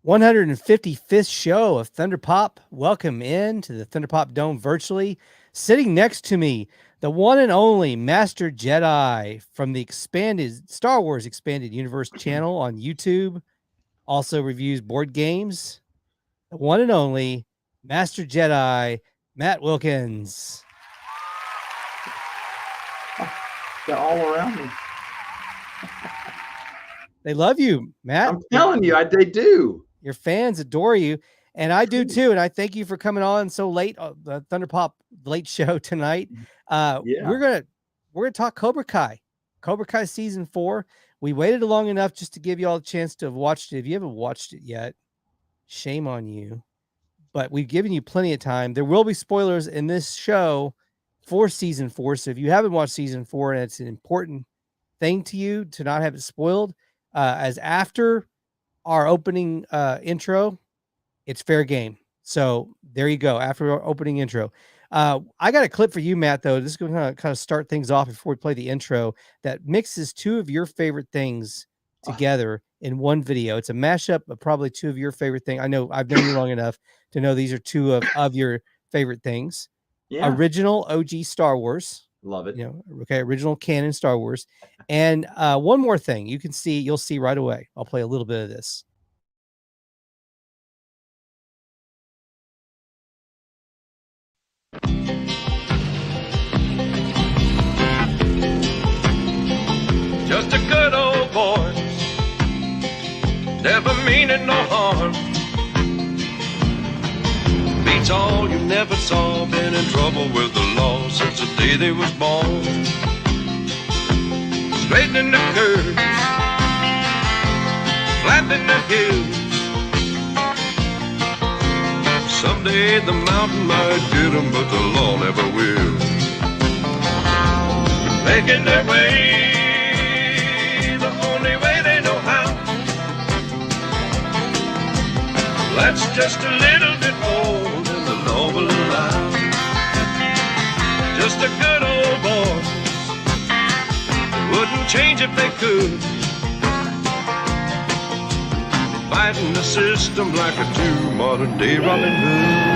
155th show of Thunderpop. Welcome in to the Thunderpop Dome virtually. Sitting next to me, the one and only Master Jedi from the expanded Star Wars Expanded Universe channel on YouTube. Also reviews board games. The one and only Master Jedi, Matt Wilkins. They're all around me. They love you, Matt. I'm telling you, they do. Your fans adore you, and I do too. And I thank you for coming on so late, the Thunderpop late show tonight. We're gonna talk Cobra Kai season 4. We waited long enough just to give you all a chance to have watched it. If you haven't watched it yet, shame on you. But we've given you plenty of time. There will be spoilers in this show for season 4. So if you haven't watched season 4 and it's an important thing to you to not have it spoiled, as after our opening intro, it's fair game. So there you go. After our opening intro, I got a clip for you, Matt, though. This is going to kind of start things off before we play the intro that mixes two of your favorite things together in one video. It's a mashup of probably two of your favorite things. I know I've known you long enough to know these are two of your favorite things. Yeah. Original OG Star Wars. Love it. Original canon Star Wars. And one more thing you'll see right away. I'll play a little bit of this. Just a good old boy, never meaning no harm. Beats all you never saw, been in trouble with the law since the day they was born. Straightening the curves, flattening the hills. Someday the mountain might get 'em, but the law never will. Making their way the only way they know how. That's just a little bit more than the law will allow. Just a good old boy, they wouldn't change if they could. Fighting the system like a true modern day Robin Hood.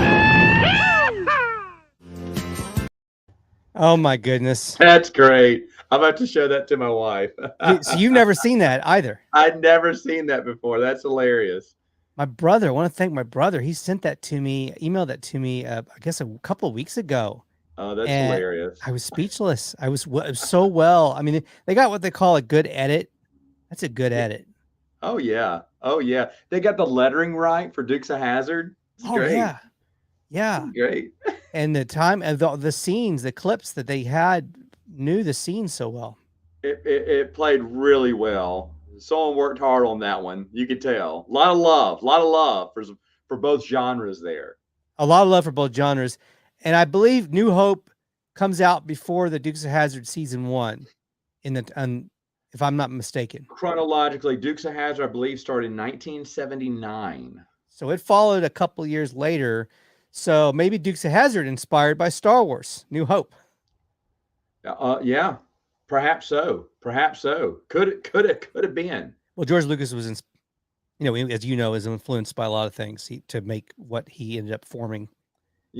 Oh my goodness. That's great. I'm about to show that to my wife. So you've never seen that either? I'd never seen that before. That's hilarious. My brother, I want to thank my brother. He sent that to me, emailed that to me, I guess a couple of weeks ago. Oh, that's hilarious. I was speechless. I was so well. I mean, they got what they call a good edit. That's a good edit. Oh, yeah. Oh, yeah. They got the lettering right for Dukes of Hazzard. It's great. Yeah. Yeah. It's great. And the time and the scenes, the clips that they had knew the scenes so well. It played really well. Someone worked hard on that one. You could tell. A lot of love for both genres there. A lot of love for both genres. And I believe New Hope comes out before the Dukes of Hazzard season 1 if I'm not mistaken. Chronologically, Dukes of Hazzard, I believe, started in 1979. So it followed a couple years later. So maybe Dukes of Hazzard inspired by Star Wars, New Hope. Yeah, perhaps so. Perhaps so. Could have been. Well, George Lucas was, as you know, is influenced by a lot of things to make what he ended up forming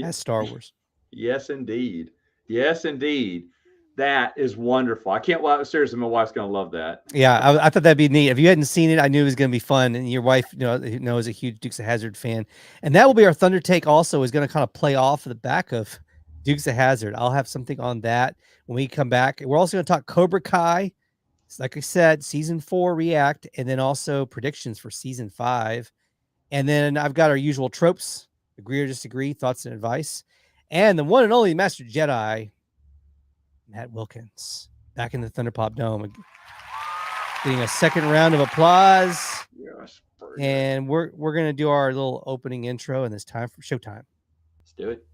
as Star Wars. Yes, indeed. Yes, indeed. That is wonderful. I can't wait. Seriously, my wife's going to love that. Yeah, I thought that'd be neat. If you hadn't seen it, I knew it was going to be fun. And your wife, is a huge Dukes of Hazzard fan. And that will be our Thunder Take also, is going to kind of play off the back of Dukes of Hazzard. I'll have something on that when we come back. We're also going to talk Cobra Kai. Like I said, season 4 react, and then also predictions for season 5. And then I've got our usual tropes, agree or disagree, thoughts and advice. And the one and only Master Jedi, Matt Wilkins, back in the Thunderpop Dome, getting a second round of applause. Yes, and we're going to do our little opening intro, and it's time for showtime. Let's do it.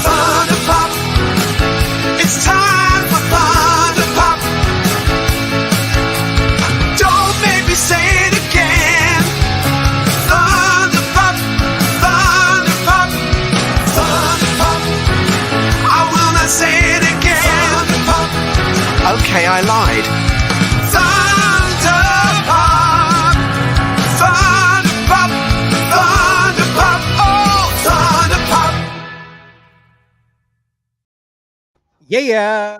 Thunderpop, it's time for Thunderpop. Don't make me say it again. Thunderpop, Thunderpop, Thunderpop. I will not say it again. okay, I lied. Thunder Pop, Thunder Pop, Thunder Pop, oh, Thunder Pop. Yeah.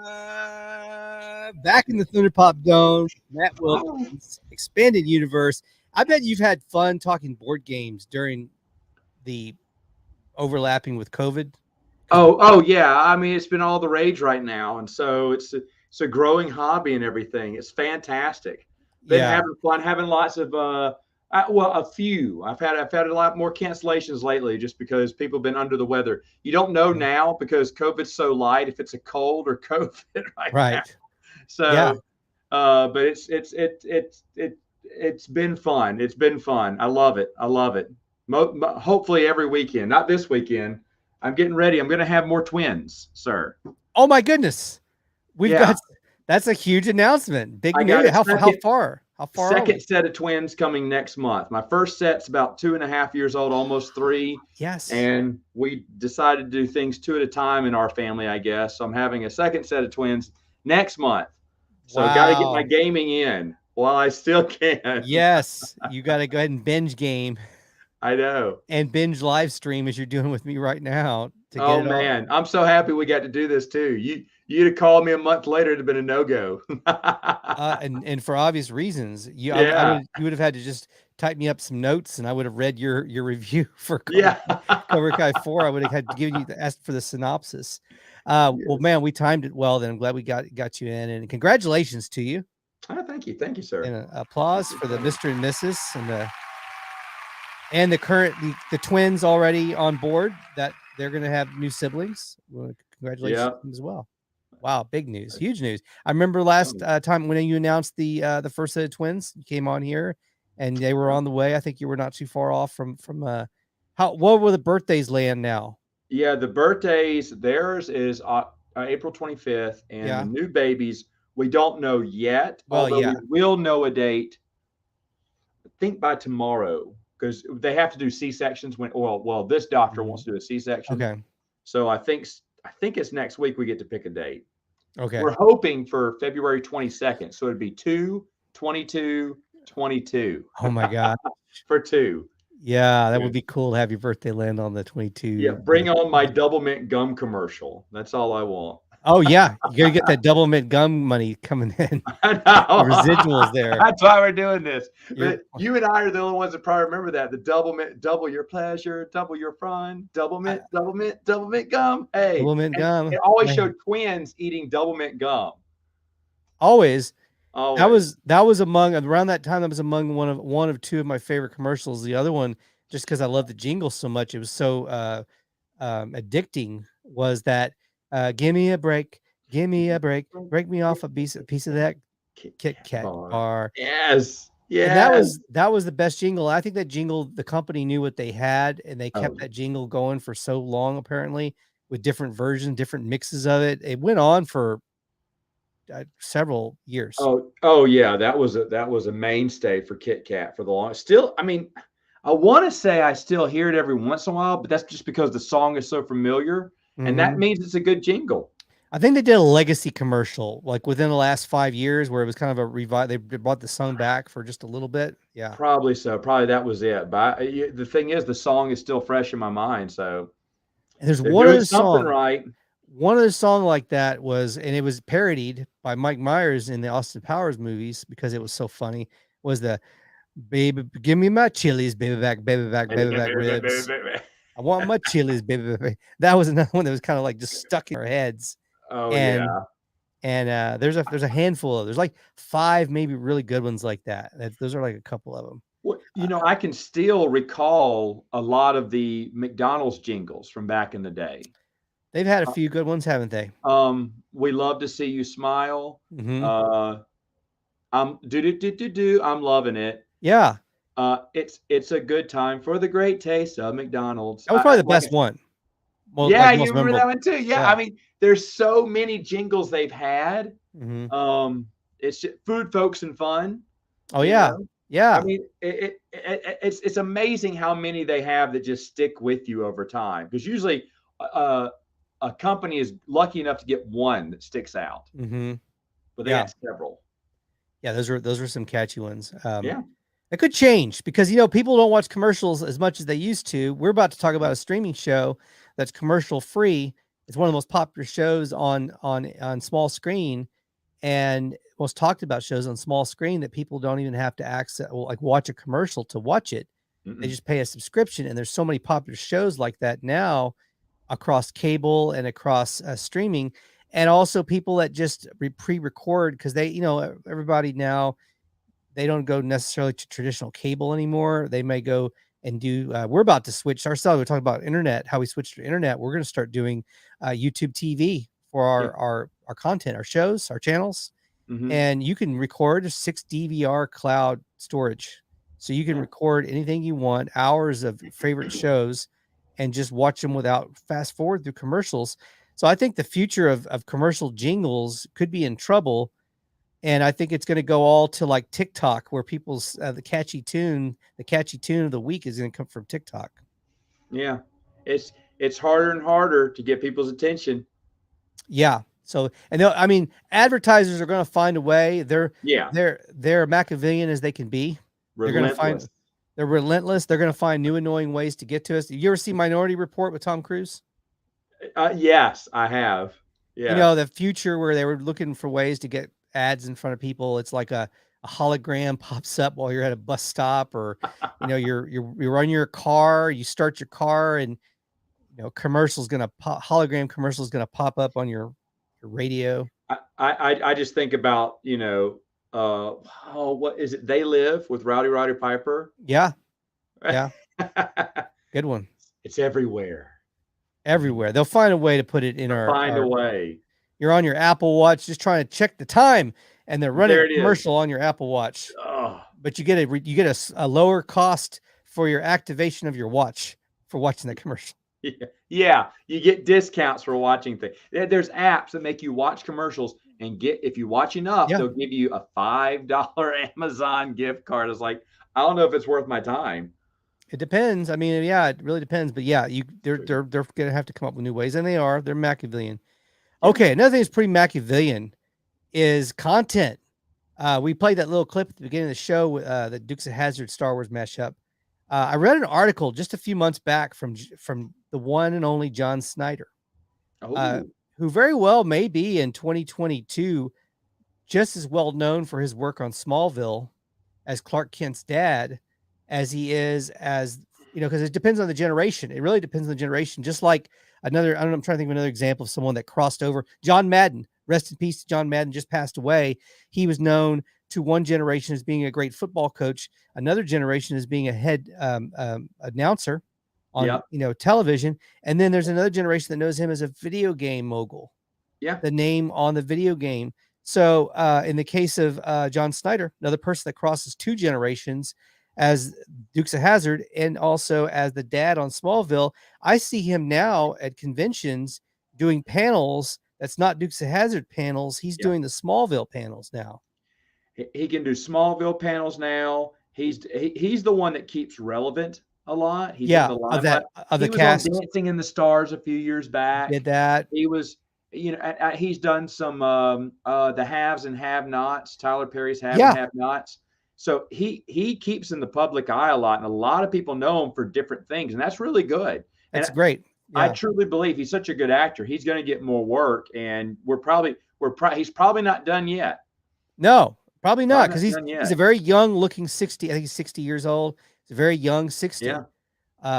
Back in the Thunder Pop Dome, Matt Wilkins, expanded universe. I bet you've had fun talking board games during the overlapping with COVID. Oh yeah. I mean, it's been all the rage right now, and so it's a growing hobby and everything. It's fantastic. Been having fun, having lots of a few. I've had a lot more cancellations lately, just because people have been under the weather. You don't know now because COVID's so light if it's a cold or COVID right now. So, but it's been fun. It's been fun. I love it. Hopefully every weekend, not this weekend. I'm getting ready. I'm going to have more twins, sir. Oh my goodness. That's a huge announcement. Big news. How far? Second set of twins coming next month. My first set's about 2.5 years old, almost 3. Yes. And we decided to do things 2 at a time in our family, I guess. So I'm having a second set of twins next month. So got to get my gaming in while I still can. Yes. You got to go ahead and binge game. I know. And binge live stream as you're doing with me right now. Oh man, I'm so happy we got to do this too. You'd have called me a month later, it'd have been a no-go. and for obvious reasons. You would have had to just type me up some notes, and I would have read your review for Cobra Kai 4. I would have had to give you asked for the synopsis. Well, man, we timed it well. Then I'm glad we got you in, and congratulations to you. Oh, thank you, sir. And applause for the Mr. and Mrs. and the twins already on board that they're going to have new siblings. Well, congratulations to them as well. Wow, big news, huge news. I remember last time when you announced the first set of twins, you came on here and they were on the way. I think you were not too far off from what will the birthdays land now? Yeah, the birthdays, theirs is April 25th, and the new babies, we don't know yet. Although we will know a date, I think by tomorrow, because they have to do C-sections this doctor wants to do a C-section. Okay. So I think it's next week we get to pick a date. Okay. We're hoping for February 22nd. So it'd be 2/22/22. Oh my God. For 2. Yeah, that would be cool to have your birthday land on the 22. Yeah, bring on my double mint gum commercial. That's all I want. Oh yeah, you gotta get that double mint gum money coming in. I know. Residuals there. That's why we're doing this. But you and I are the only ones that probably remember that. The double mint, double your pleasure, double your fun, double mint gum. Hey, double mint gum. It always showed twins eating double mint gum. Always. That was among around that time. That was among one of 2 of my favorite commercials. The other one, just because I love the jingle so much, it was so addicting. Was that give me a break, break me off a piece of that Kit Kat bar. Yes. And that was the best jingle. I think that jingle, the company knew what they had, and they kept that jingle going for so long, apparently, with different versions, different mixes of it. It went on for several years. Oh yeah, that was a mainstay for Kit Kat for the long. Still, I mean, I want to say I still hear it every once in a while, but that's just because the song is so familiar, and that means it's a good jingle. I think they did a legacy commercial like within the last 5 years where it was kind of a revive. They brought the song back for just a little bit. Yeah, probably so. Probably that was it. But the thing is, the song is still fresh in my mind. So there's one other song, right? One other song like that was, and it was parodied by Mike Myers in the Austin Powers movies because it was so funny. Was the baby, give me my chilies, baby back ribs. I want my chilies, baby. That was another one that was kind of like just stuck in our heads. Oh, and there's a handful of, there's like 5 maybe really good ones like that. Those are like a couple of them. Well, I can still recall a lot of the McDonald's jingles from back in the day. They've had a few good ones, haven't they? We love to see you smile. Mm-hmm. I'm loving it. Yeah. It's a good time for the great taste of McDonald's. That was probably the best one. Well, yeah, you remember that one too. Yeah, I mean, there's so many jingles they've had. Mm-hmm. It's just food, folks, and fun. Oh yeah, yeah. I mean, it's amazing how many they have that just stick with you over time. Because usually, a company is lucky enough to get one that sticks out. Mm-hmm. but they had several. Yeah, those were some catchy ones. Yeah. It could change because, people don't watch commercials as much as they used to. We're about to talk about a streaming show that's commercial free. It's one of the most popular shows on small screen, and most talked about shows on small screen that people don't even have to access, like watch a commercial to watch it. They just pay a subscription, and there's so many popular shows like that now across cable and across streaming, and also people that just pre-record because they, everybody now, they don't go necessarily to traditional cable anymore. They may go and do, we're about to switch ourselves. We're talking about internet, how we switch to internet. We're going to start doing YouTube TV for our content, our shows, our channels. And you can record 6 DVR cloud storage. So you can record anything you want, hours of favorite shows, and just watch them without fast forward through commercials. So I think the future of commercial jingles could be in trouble. And I think it's going to go all to like TikTok, where people's the catchy tune of the week is going to come from TikTok. Yeah, it's harder and harder to get people's attention. Yeah. So, and advertisers are going to find a way. They're Machiavellian as they can be. Relentless. They're relentless. They're going to find new annoying ways to get to us. You ever see Minority Report with Tom Cruise? Yes, I have. Yeah. The future where they were looking for ways to get ads in front of people. It's like a hologram pops up while you're at a bus stop, or you're on your car, you start your car, and hologram commercials gonna pop up on your radio. I just think about what is it? They Live with Roddy Piper. Yeah. Good one. It's everywhere. They'll find a way to put it in a way. You're on your Apple Watch just trying to check the time, and they're running a commercial on your Apple Watch. But you get a lower cost for your activation of your watch for watching that commercial. Yeah, you get discounts for watching things. There's apps that make you watch commercials, and if you watch enough, they'll give you a $5 Amazon gift card. It's like, I don't know if it's worth my time. It depends. it really depends. But yeah, they're gonna have to come up with new ways, and they're Machiavellian. Okay, another thing that's pretty Machiavellian is content. We played that little clip at the beginning of the show, the Dukes of Hazzard Star Wars mashup. I read an article just a few months back from the one and only John Snyder, who very well may be in 2022 just as well known for his work on Smallville as Clark Kent's dad as he is as, because it depends on the generation. It really depends on the generation. Just like I'm trying to think of another example of someone that crossed over. John Madden, rest in peace. John Madden just passed away. He was known to one generation as being a great football coach, another generation as being a head announcer on television, and then there's another generation that knows him as a video game mogul. Yeah, the name on the video game. So in the case of John Snyder, another person that crosses 2 generations as Dukes of Hazzard and also as the dad on Smallville, I see him now at conventions doing panels. That's not Dukes of Hazzard panels. He's doing the Smallville panels now. He can do Smallville panels now. He's the one that keeps relevant a lot. He's in the of the cast. On Dancing in the Stars a few years back. Did that. He was, he's done some the haves and have-nots. Tyler Perry's have and have-nots. So he keeps in the public eye a lot, and a lot of people know him for different things, and that's really good. That's great. Yeah. I truly believe he's such a good actor. He's going to get more work, and he's probably not done yet. No, probably not, because he's a very young looking 60. I think he's 60 years old. He's a very young 60. Yeah.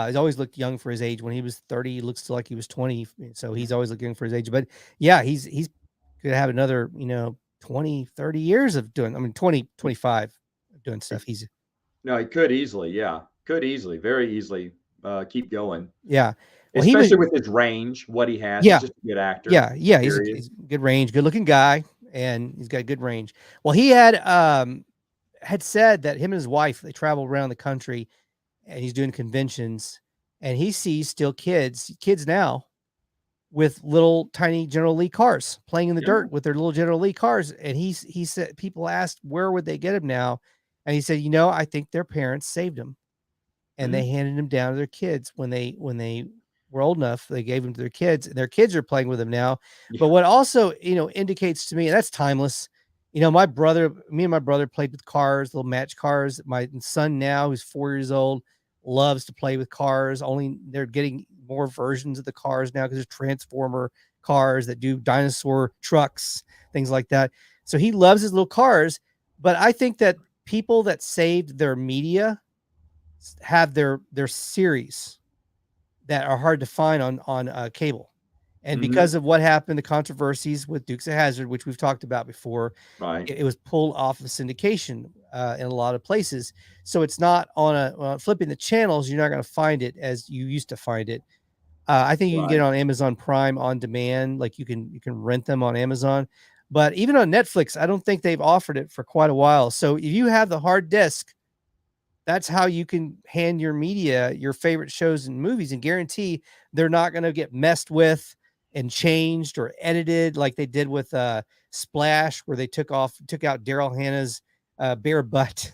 He's always looked young for his age. When he was 30, he looks like he was 20. So he's always looking for his age. But yeah, he's going to have another, 20, 30 years of doing, 20, 25 doing stuff. He could easily. Yeah. Could easily, very easily keep going. Yeah. Well, especially with his range, what he has. Yeah. He's just a good actor. Yeah. Yeah. He's good range, good looking guy. And he's got good range. Well, he had said that him and his wife, they travel around the country and he's doing conventions, and he sees still kids now with little tiny General Lee cars playing in the dirt with their little General Lee cars. And he said, people asked, where would they get him now? And he said, I think their parents saved him, and they handed him down to their kids when they were old enough. They gave him to their kids, and their kids are playing with him now. Yeah. But what also, indicates to me, and that's timeless, me and my brother played with cars, little match cars. My son now, who's 4 years old, loves to play with cars. Only they're getting more versions of the cars now because there's Transformer cars that do dinosaur trucks, things like that. So he loves his little cars. But I think that people that saved their media have their series that are hard to find on cable. And because of what happened, the controversies with Dukes of Hazzard, which we've talked about before, right, it was pulled off of syndication in a lot of places. So it's not on flipping the channels. You're not going to find it as you used to find it. I think you can get it on Amazon Prime on demand. Like you can rent them on Amazon, but even on Netflix, I don't think they've offered it for quite a while. So if you have the hard disk, that's how you can hand your media, your favorite shows and movies, and guarantee they're not going to get messed with and changed or edited like they did with Splash, where they took out Daryl Hannah's bare butt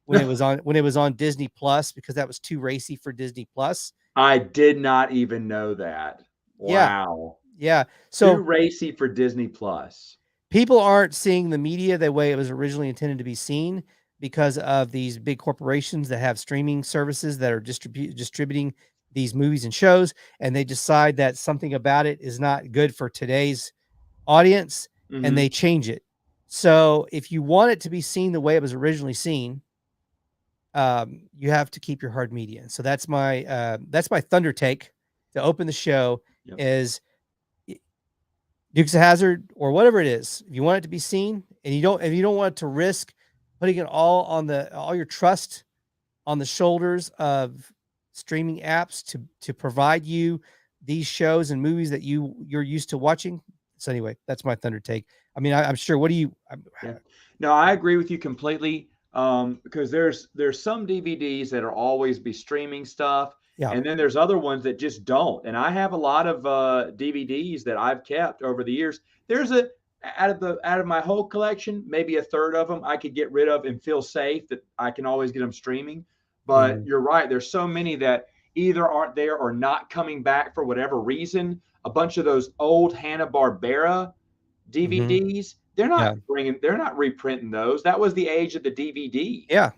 when it was on Disney Plus, because that was too racy for Disney Plus. I did not even know that. Wow. Yeah. So too racy for Disney Plus. People aren't seeing the media the way it was originally intended to be seen because of these big corporations that have streaming services that are distributing these movies and shows, and they decide that something about it is not good for today's audience, and they change it. So if you want it to be seen the way it was originally seen, you have to keep your hard media. So that's my thunder take to open the show. Is Dukes of Hazzard or whatever it is. If you want it to be seen, and if you don't want to risk putting it all your trust on the shoulders of streaming apps to provide you these shows and movies that you're used to watching. So anyway, that's my thunder take. I mean, I'm sure. What do you? No, I agree with you completely. Because there's some DVDs that will always be streaming stuff. Yeah. And then there's other ones that just don't. And I have a lot of DVDs that I've kept over the years. There's out of my whole collection, maybe a third of them I could get rid of and feel safe that I can always get them streaming. But you're right. There's so many that either aren't there or not coming back for whatever reason. A bunch of those old Hanna-Barbera DVDs, they're not reprinting those. That was the age of the DVD. Yeah.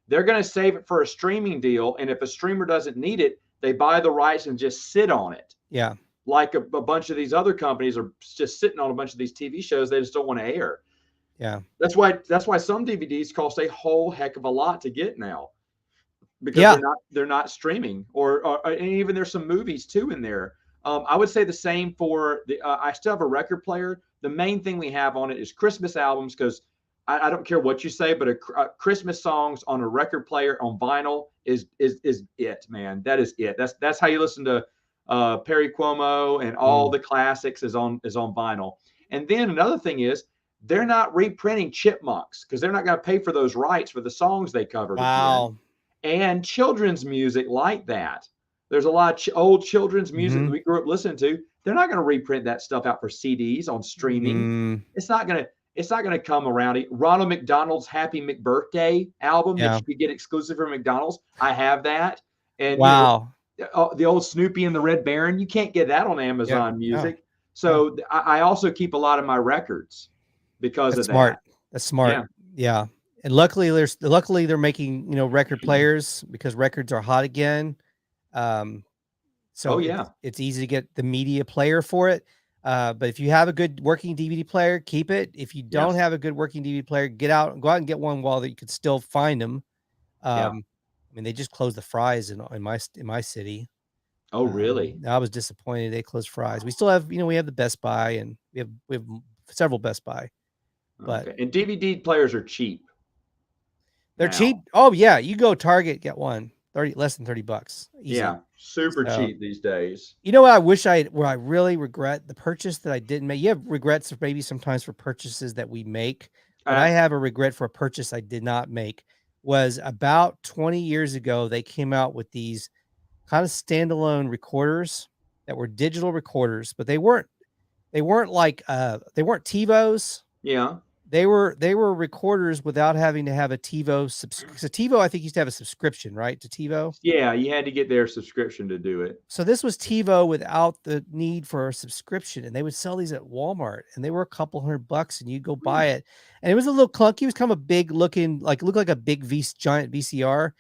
They're going to save it for a streaming deal. And if a streamer doesn't need it, they buy the rights and just sit on it. Yeah. Like a bunch of these other companies are just sitting on a bunch of these TV shows they just don't want to air. Yeah. That's why some DVDs cost a whole heck of a lot to get now. Because they're not streaming or and even there's some movies too in there. I would say the same for the I still have a record player. The main thing we have on it is Christmas albums, because I don't care what you say, but a Christmas songs on a record player on vinyl is it, man. That is it. That's how you listen to Perry Como and all the classics is on vinyl. And then another thing is they're not reprinting Chipmunks because they're not going to pay for those rights for the songs they covered. Wow. Again. And children's music like that. There's a lot of old children's music that we grew up listening to. They're not going to reprint that stuff out for CDs on streaming. It's not going to come around. Ronald McDonald's Happy McBirthday album that you could get exclusive from McDonald's. I have that. And the old Snoopy and the Red Baron, you can't get that on Amazon Music. No. So I also keep a lot of my records because of that. That's smart. Yeah. And luckily they're making, record players because records are hot again. So it's easy to get the media player for it. But if you have a good working DVD player, keep it. If you don't have a good working DVD player, go out and get one while you could still find them. I mean, they just closed the Fry's in my city. Oh, really? I was disappointed they closed Fry's. We still have, we have the Best Buy, and we have several Best Buy. But and DVD players are cheap. They're cheap. Oh yeah, you go Target, get one. Less than $30. Easy. Yeah, super cheap these days. You know what where I really regret the purchase that I didn't make. You have regrets maybe sometimes for purchases that we make, but I have a regret for a purchase I did not make. Was about 20 years ago, they came out with these kind of standalone recorders that were digital recorders, but they weren't like they weren't TiVos. Yeah. They were recorders without having to have a TiVo. So TiVo, I think, used to have a subscription, right, to TiVo? Yeah, you had to get their subscription to do it. So this was TiVo without the need for a subscription, and they would sell these at Walmart, and they were a couple $100, and you'd go buy it, and it was a little clunky. It was kind of a big looking, like, looked like a big giant VCR.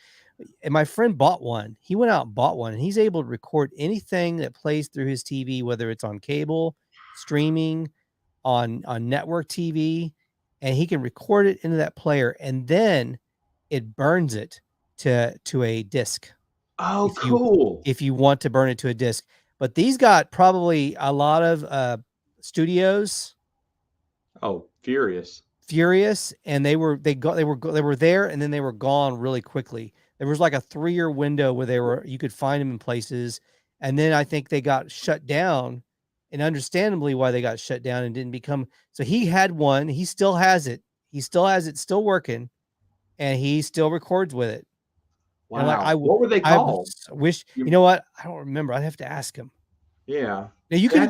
And my friend bought one. He went out and bought one, and he's able to record anything that plays through his TV, whether it's on cable, streaming, on network TV, and he can record it into that player, and then it burns it to a disc. Oh, cool. If you want to burn it to a disc. But these got probably a lot of studios. Oh, furious. And they were there, and then they were gone really quickly. There was like a 3-year window where you could find them in places, and then I think they got shut down, and understandably why they got shut down and didn't become. So he had one, he still has it, still working, and he still records with it. Wow. Like, what were they called? I wish, you know what? I don't remember. I'd have to ask him. Yeah. Now you can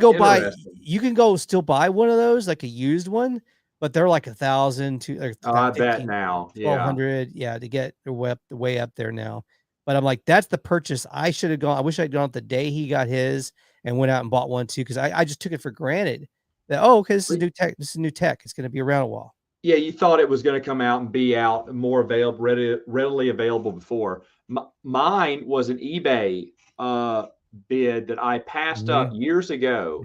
go still buy one of those, like a used one, but they're like $1,000 to I bet now. $1,200. Yeah, to get way up there now. But I'm like, that's the purchase I should have gone. I wish I'd gone the day he got his and went out and bought one too, because I just took it for granted that, okay, this is new tech. This is new tech. It's going to be around a while. Yeah, you thought it was going to come out and be out more available, readily available before. Mine was an eBay bid that I passed up years ago.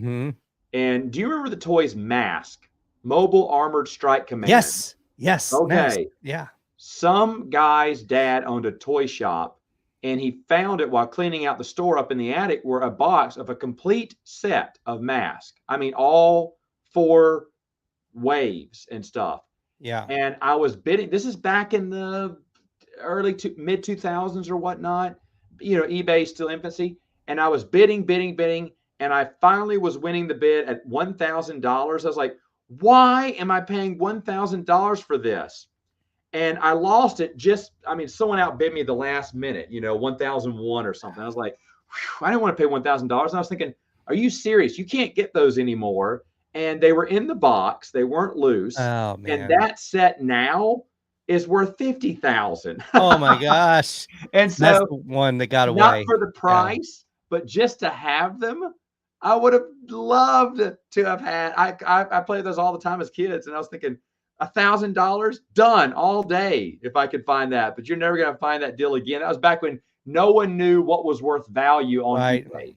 And do you remember the toys Mask? Mobile Armored Strike Command. Yes. Okay. Mask. Yeah. Some guy's dad owned a toy shop, and he found it while cleaning out the store up in the attic, were a box of a complete set of Mask. I mean, all 4 waves and stuff. Yeah. And I was bidding. This is back in the mid 2000s or whatnot. You know, eBay still infancy. And I was bidding. And I finally was winning the bid at $1,000. I was like, why am I paying $1,000 for this? And I lost it someone outbid me the last minute, 1,001 or something. I was like, I didn't want to pay $1,000. And I was thinking, are you serious? You can't get those anymore. And they were in the box. They weren't loose. Oh, man. And that set now is worth $50,000. Oh my gosh. And so that's the one that got away. Not for the price, but just to have them, I would have loved to have had. I played those all the time as kids, and I was thinking $1,000 done all day if I could find that. But you're never going to find that deal again. That was back when no one knew what was worth value on eBay.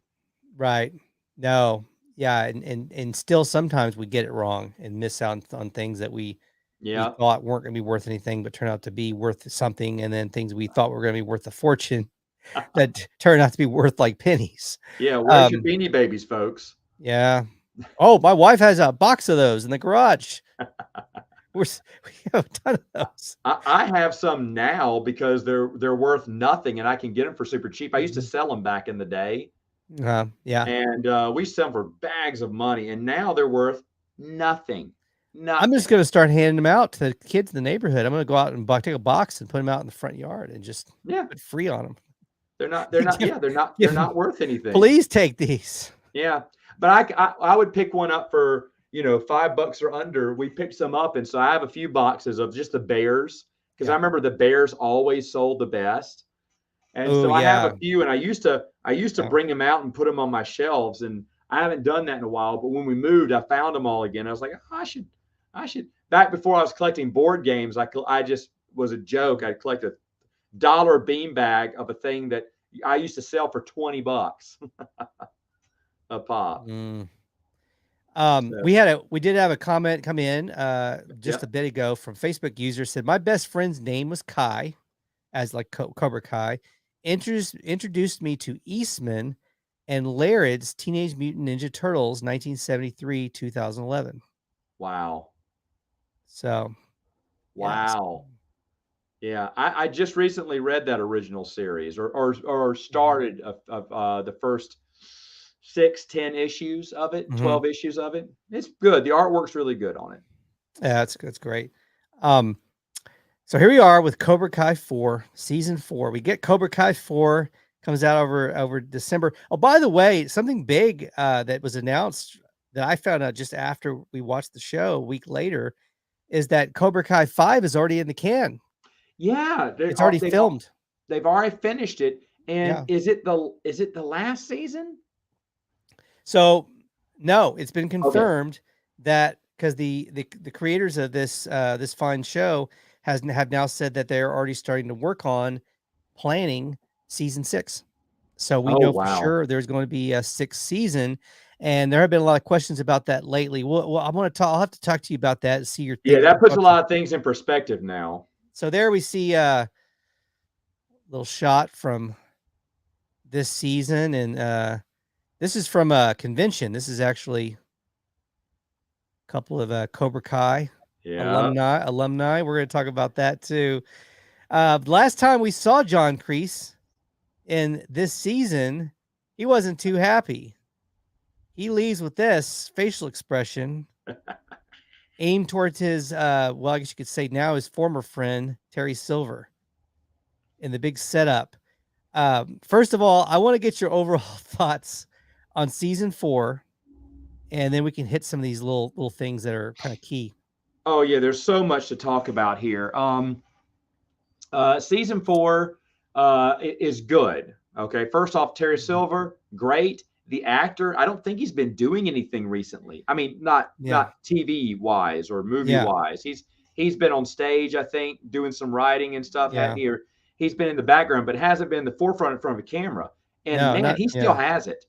Right. No. Yeah, and still sometimes we get it wrong and miss out on things that we thought weren't going to be worth anything, but turn out to be worth something, and then things we thought were going to be worth a fortune that turn out to be worth like pennies. Yeah, where's your Beanie Babies, folks? Yeah. Oh, my wife has a box of those in the garage. We have a ton of those. I have some now because they're worth nothing, and I can get them for super cheap. I used to sell them back in the day. Yeah. And we sell them for bags of money, and now they're worth nothing. I'm just going to start handing them out to the kids in the neighborhood. I'm going to go out and take a box and put them out in the front yard and just put free on them. They're not worth anything. Please take these. Yeah. But I would pick one up for, $5 or under. We picked some up. And so I have a few boxes of just the bears, because I remember the bears always sold the best. And so I have a few, and I used to bring them out and put them on my shelves, and I haven't done that in a while. But when we moved, I found them all again. I was like, I should. Back before I was collecting board games, I just was a joke. I'd collect $1 beanbag of a thing that I used to sell for $20 a pop. We did have a comment come in just a bit ago from Facebook user, said my best friend's name was Kai, as like Cobra Kai. Introduced me to Eastman and Laird's Teenage Mutant Ninja Turtles 1973-2011. Wow. So wow. Yeah, I just recently read that original series or started the first 6-10 issues of it, 12 issues of it. It's good. The artwork's really good on it. Yeah, that's great. So here we are with Cobra Kai 4, season 4. We get Cobra Kai 4, comes out over December. Oh, by the way, something big that was announced that I found out just after we watched the show a week later. is that Cobra Kai 5 is already in the can. Yeah, it's already filmed. They've already finished it. And is it the last season? So no, it's been confirmed that because the creators of this this fine show have now said that they're already starting to work on planning season 6. So we know for sure there's going to be a 6th season, and there have been a lot of questions about that lately. Well, I'll have to talk to you about that and see your Yeah, that puts a lot of things in perspective now. So there we see a little shot from this season, and this is from a convention. This is actually a couple of Cobra Kai alumni. We're going to talk about that too. Last time we saw John Kreese in this season, he wasn't too happy. He leaves with this facial expression aimed towards his, well, I guess you could say now his former friend, Terry Silver, in the big setup. First of all, I want to get your overall thoughts on season 4, and then we can hit some of these little things that are kind of key. Oh yeah, there's so much to talk about here. Season 4 is good. Okay, first off, Terry Silver, great. The actor, I don't think he's been doing anything recently. I mean, not TV wise or movie wise. He's been on stage, I think, doing some writing and stuff. He's been in the background, but hasn't been in the forefront in front of a camera. And he still has it.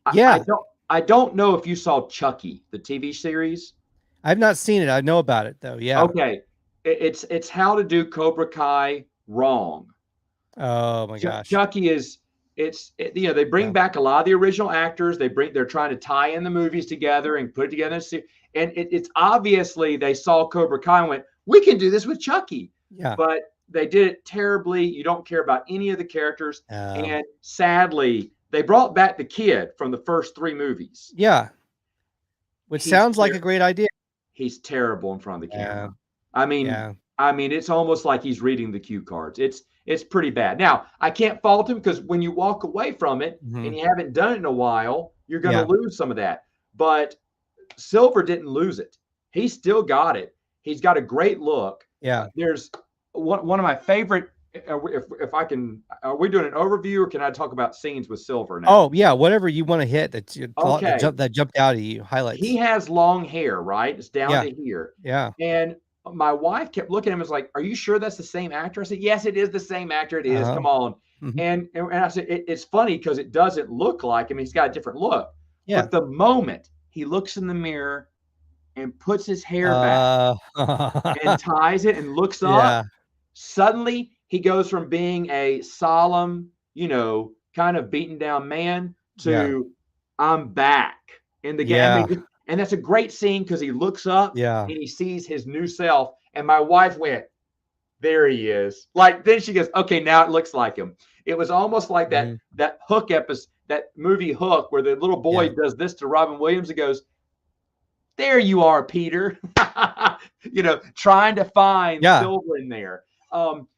I don't know if you saw Chucky, the TV series. I've not seen it. I know about it though. Yeah. Okay. It's how to do Cobra Kai wrong. Oh my gosh. Chucky is they bring back a lot of the original actors. They're trying to tie in the movies together and put it together. And it's obviously they saw Cobra Kai and went, we can do this with Chucky. Yeah. But they did it terribly. You don't care about any of the characters. And sadly, they brought back the kid from the first 3 movies. Yeah. Which sounds like a great idea. He's terrible in front of the camera. I mean, it's almost like he's reading the cue cards. It's pretty bad. Now, I can't fault him because when you walk away from it and you haven't done it in a while, you're going to lose some of that. But Silver didn't lose it. He still got it. He's got a great look. Yeah. There's one of my favorite. If I can, are we doing an overview or can I talk about scenes with Silver now? Oh yeah, whatever you want to hit that jumped out at you. Highlights. He has long hair, right? It's down to here. Yeah. And my wife kept looking at him and was like, "Are you sure that's the same actor?" I said, "Yes, it is the same actor. It is. Come on." And I said, "It's funny because it doesn't look like him. He's got a different look." Yeah. But the moment he looks in the mirror and puts his hair back and ties it and looks up, suddenly he goes from being a solemn, kind of beaten down man to I'm back in the game. Yeah. And that's a great scene because he looks up and he sees his new self. And my wife went, there he is. Like, then she goes, okay, now it looks like him. It was almost like that Hook episode, that movie Hook, where the little boy does this to Robin Williams and goes, there you are, Peter. Trying to find Silver in there.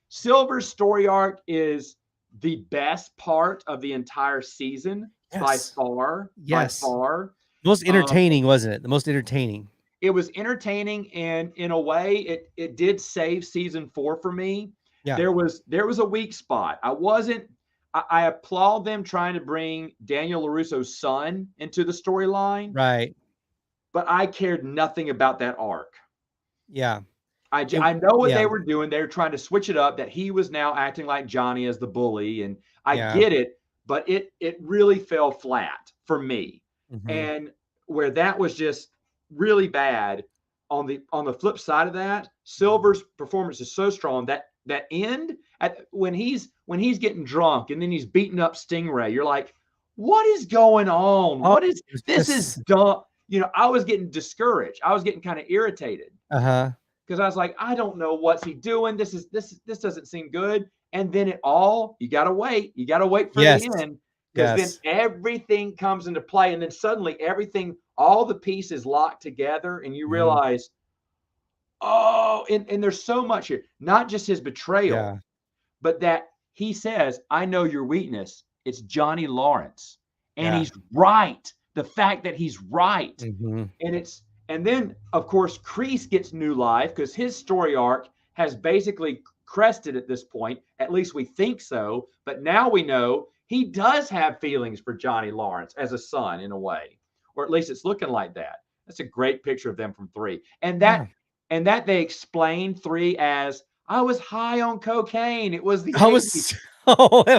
Silver's story arc is the best part of the entire season by far. By far. Most entertaining, wasn't it? The most entertaining. It was entertaining, and in a way, it did save season 4 for me. Yeah. There was a weak spot. I applaud them trying to bring Daniel LaRusso's son into the storyline. Right. But I cared nothing about that arc. Yeah. I know what they were doing. They were trying to switch it up, that he was now acting like Johnny as the bully. And I get it, but it really fell flat for me. And where that was just really bad, on the flip side of that, Silver's performance is so strong that end when he's getting drunk and then he's beating up Stingray, you're like, what is going on? What is this? Is dumb. I was getting discouraged. I was getting kind of irritated. Because I was like, I don't know what's he doing. This doesn't seem good. And then you gotta wait. You gotta wait for the end. Because then everything comes into play. And then suddenly all the pieces lock together and you realize, and there's so much here. Not just his betrayal, but that he says, I know your weakness. It's Johnny Lawrence. And he's right. The fact that he's right. And And then, of course, Kreese gets new life because his story arc has basically crested at this point. At least we think so. But now we know he does have feelings for Johnny Lawrence as a son in a way, or at least it's looking like that. That's a great picture of them from 3. And that they explained 3 as, I was high on cocaine. It was the 80s. I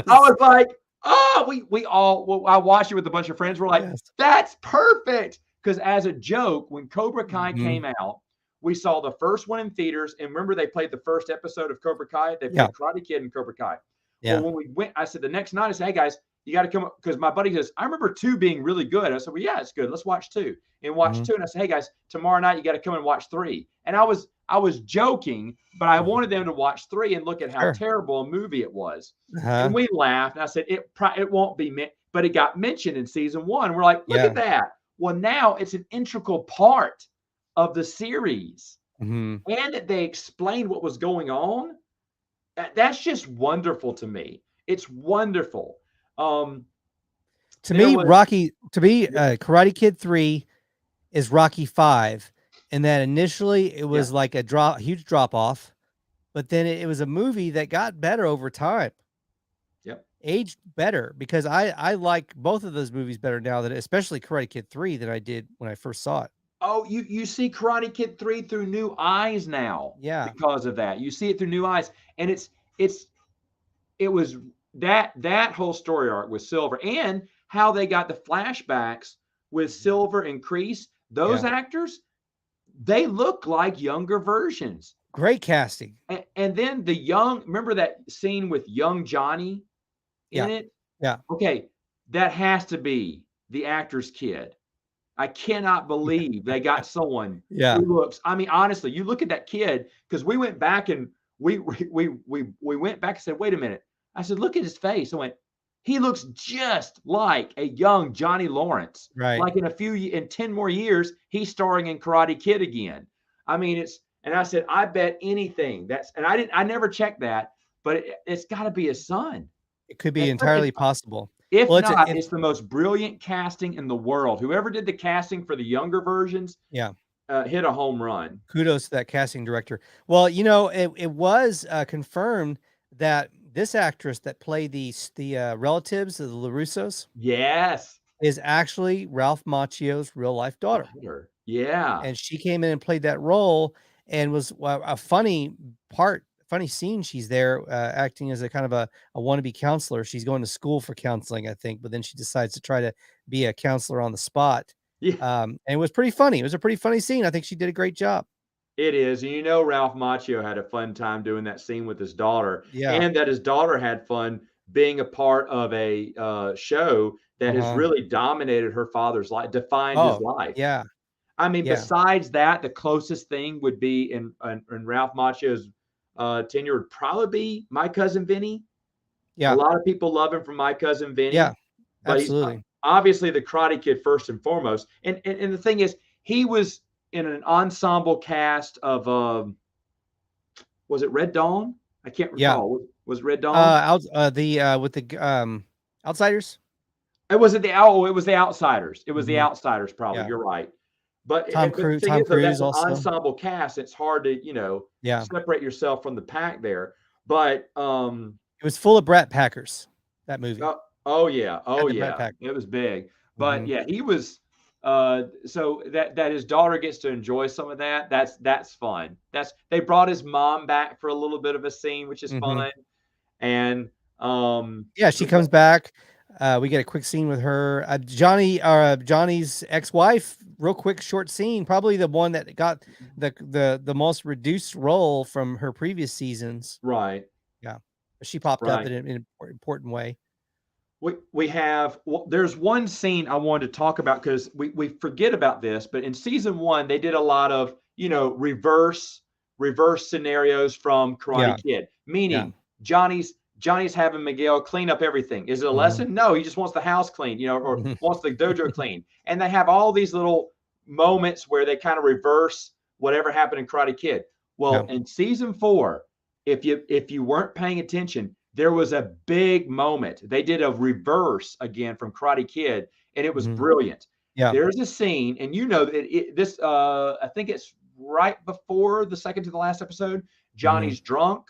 was like, oh, I watched it with a bunch of friends. We're like, that's perfect. Because as a joke, when Cobra Kai came out, we saw the first one in theaters. And remember, they played the first episode of Cobra Kai. They played Karate Kid and Cobra Kai. Yeah. Well, when we went, I said the next night, I said, hey guys, you got to come up, because my buddy says, I remember 2 being really good. I said, well, yeah, it's good. Let's watch 2. And watch 2. And I said, hey guys, tomorrow night you got to come and watch 3. And I was joking, but I wanted them to watch 3 and look at how terrible a movie it was. And we laughed. And I said, it won't be meant, but it got mentioned in season 1. We're like, look at that. Well, now it's an integral part of the series. And that they explained what was going on. That's just wonderful to me. It's wonderful. To me, Karate Kid 3 is Rocky 5. And that initially it was like a huge drop off, but then it was a movie that got better over time. Yep. Aged better, because I like both of those movies better now, than especially Karate Kid 3 than I did when I first saw it. Oh, you see Karate Kid 3 through new eyes now. Yeah. Because of that. You see it through new eyes. And it was that whole story arc with Silver, and how they got the flashbacks with Silver and Kreese. Those actors, they look like younger versions. Great casting. And then remember that scene with young Johnny in it? Yeah. Okay. That has to be the actor's kid. I cannot believe they got someone who looks, I mean, honestly, you look at that kid, because we went back and we went back and said, wait a minute. I said, look at his face. I went, he looks just like a young Johnny Lawrence. Right. Like in 10 more years, he's starring in Karate Kid again. I mean, and I said, I bet anything I never checked that, but it's got to be his son. It could be entirely possible. If it's the most brilliant casting in the world. Whoever did the casting for the younger versions, hit a home run. Kudos to that casting director. Well, it was confirmed that this actress that played the relatives of the Russos, is actually Ralph Macchio's real life daughter. Yeah, and she came in and played that role, and was a funny scene. She's there acting as a kind of a wannabe counselor. She's going to school for counseling, I think, but then she decides to try to be a counselor on the spot. And it was pretty funny. It was a pretty funny scene. I think she did a great job. It is. And Ralph Macchio had a fun time doing that scene with his daughter. And that his daughter had fun being a part of a show that has really dominated her father's life, defined his life. Yeah. I mean, besides that, the closest thing would be in Ralph Macchio's tenure would probably be My Cousin Vinny. Yeah. A lot of people love him from My Cousin Vinny. Yeah, absolutely. He's obviously the Karate Kid first and foremost. And the thing is, he was in an ensemble cast of, was it Red Dawn? I can't recall. Was Red Dawn? With the Outsiders? It was the Outsiders. It was the Outsiders, probably. Yeah. You're right. But Tom Cruise that's also. An ensemble cast. It's hard to, separate yourself from the pack there. But it was full of Brat Packers, that movie. Oh yeah. It was big. But he was so that his daughter gets to enjoy some of that. That's fun. They brought his mom back for a little bit of a scene, which is fun. And she comes back. We get a quick scene with her. Johnny's ex-wife, real quick, short scene, probably the one that got the most reduced role from her previous seasons. Right. Yeah. She popped up in an important way. There's one scene I wanted to talk about, because we forget about this, but in season 1, they did a lot of, reverse scenarios from Karate Kid, meaning Johnny's having Miguel clean up everything. Is it a lesson? No, he just wants the house clean, or wants the dojo clean. And they have all these little moments where they kind of reverse whatever happened in Karate Kid. Well, in season 4, if you weren't paying attention, there was a big moment. They did a reverse again from Karate Kid, and it was brilliant. there's a scene, and you know this. I think it's right before the second to the last episode. Johnny's drunk.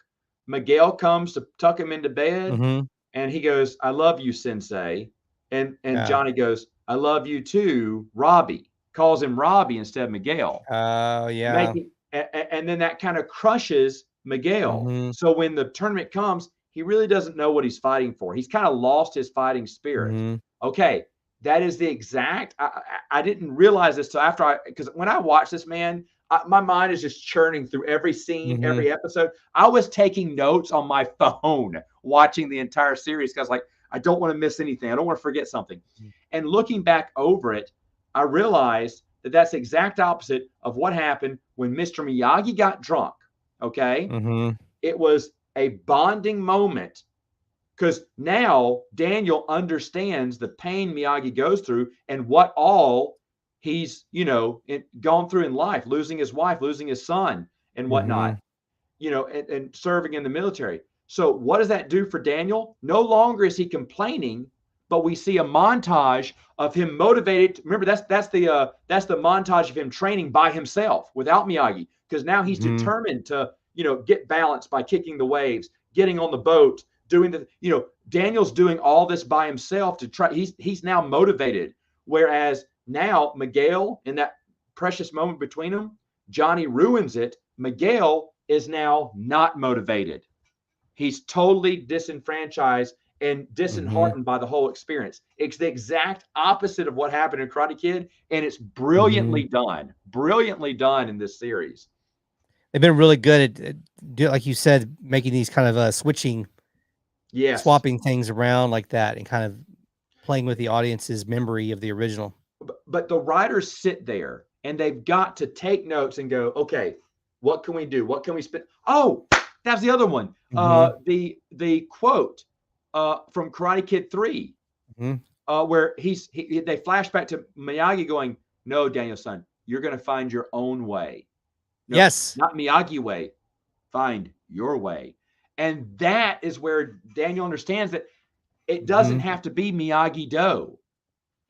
Miguel comes to tuck him into bed, and he goes, "I love you, Sensei," and Johnny goes, "I love you too, Robbie." Calls him Robbie instead of Miguel. Oh yeah. And then that kind of crushes Miguel. So when the tournament comes, he really doesn't know what he's fighting for. He's kind of lost his fighting spirit. Okay, that is the exact. I didn't realize this till after because when I watched this, man, my mind is just churning through every scene, every episode. I was taking notes on my phone watching the entire series because like I don't want to miss anything. I don't want to forget something. And looking back over it, I realized that that's the exact opposite of what happened when Mr. Miyagi got drunk. Okay. It was a bonding moment because now Daniel understands the pain Miyagi goes through and what all he's, gone through in life, losing his wife, losing his son and whatnot, and serving in the military. So what does that do for Daniel? No longer is he complaining, but we see a montage of him motivated. Remember, that's the montage of him training by himself without Miyagi, because now he's determined to, get balanced by kicking the waves, getting on the boat, doing the, Daniel's doing all this by himself to try. He's now motivated. Whereas now Miguel, in that precious moment between them, Johnny ruins it. Miguel is now not motivated. He's totally disenfranchised and disheartened by the whole experience. It's the exact opposite of what happened in Karate Kid, and it's brilliantly done in this series. They've been really good at, like you said, making these kind of switching, swapping things around like that, and kind of playing with the audience's memory of the original. But the writers sit there and they've got to take notes and go, okay, what can we do? What can we spin? Oh, that's the other one. The quote from Karate Kid 3, where they flash back to Miyagi going, "No, Daniel-san, you're going to find your own way." No, yes. Not Miyagi way. Find your way. And that is where Daniel understands that it doesn't have to be Miyagi-Do.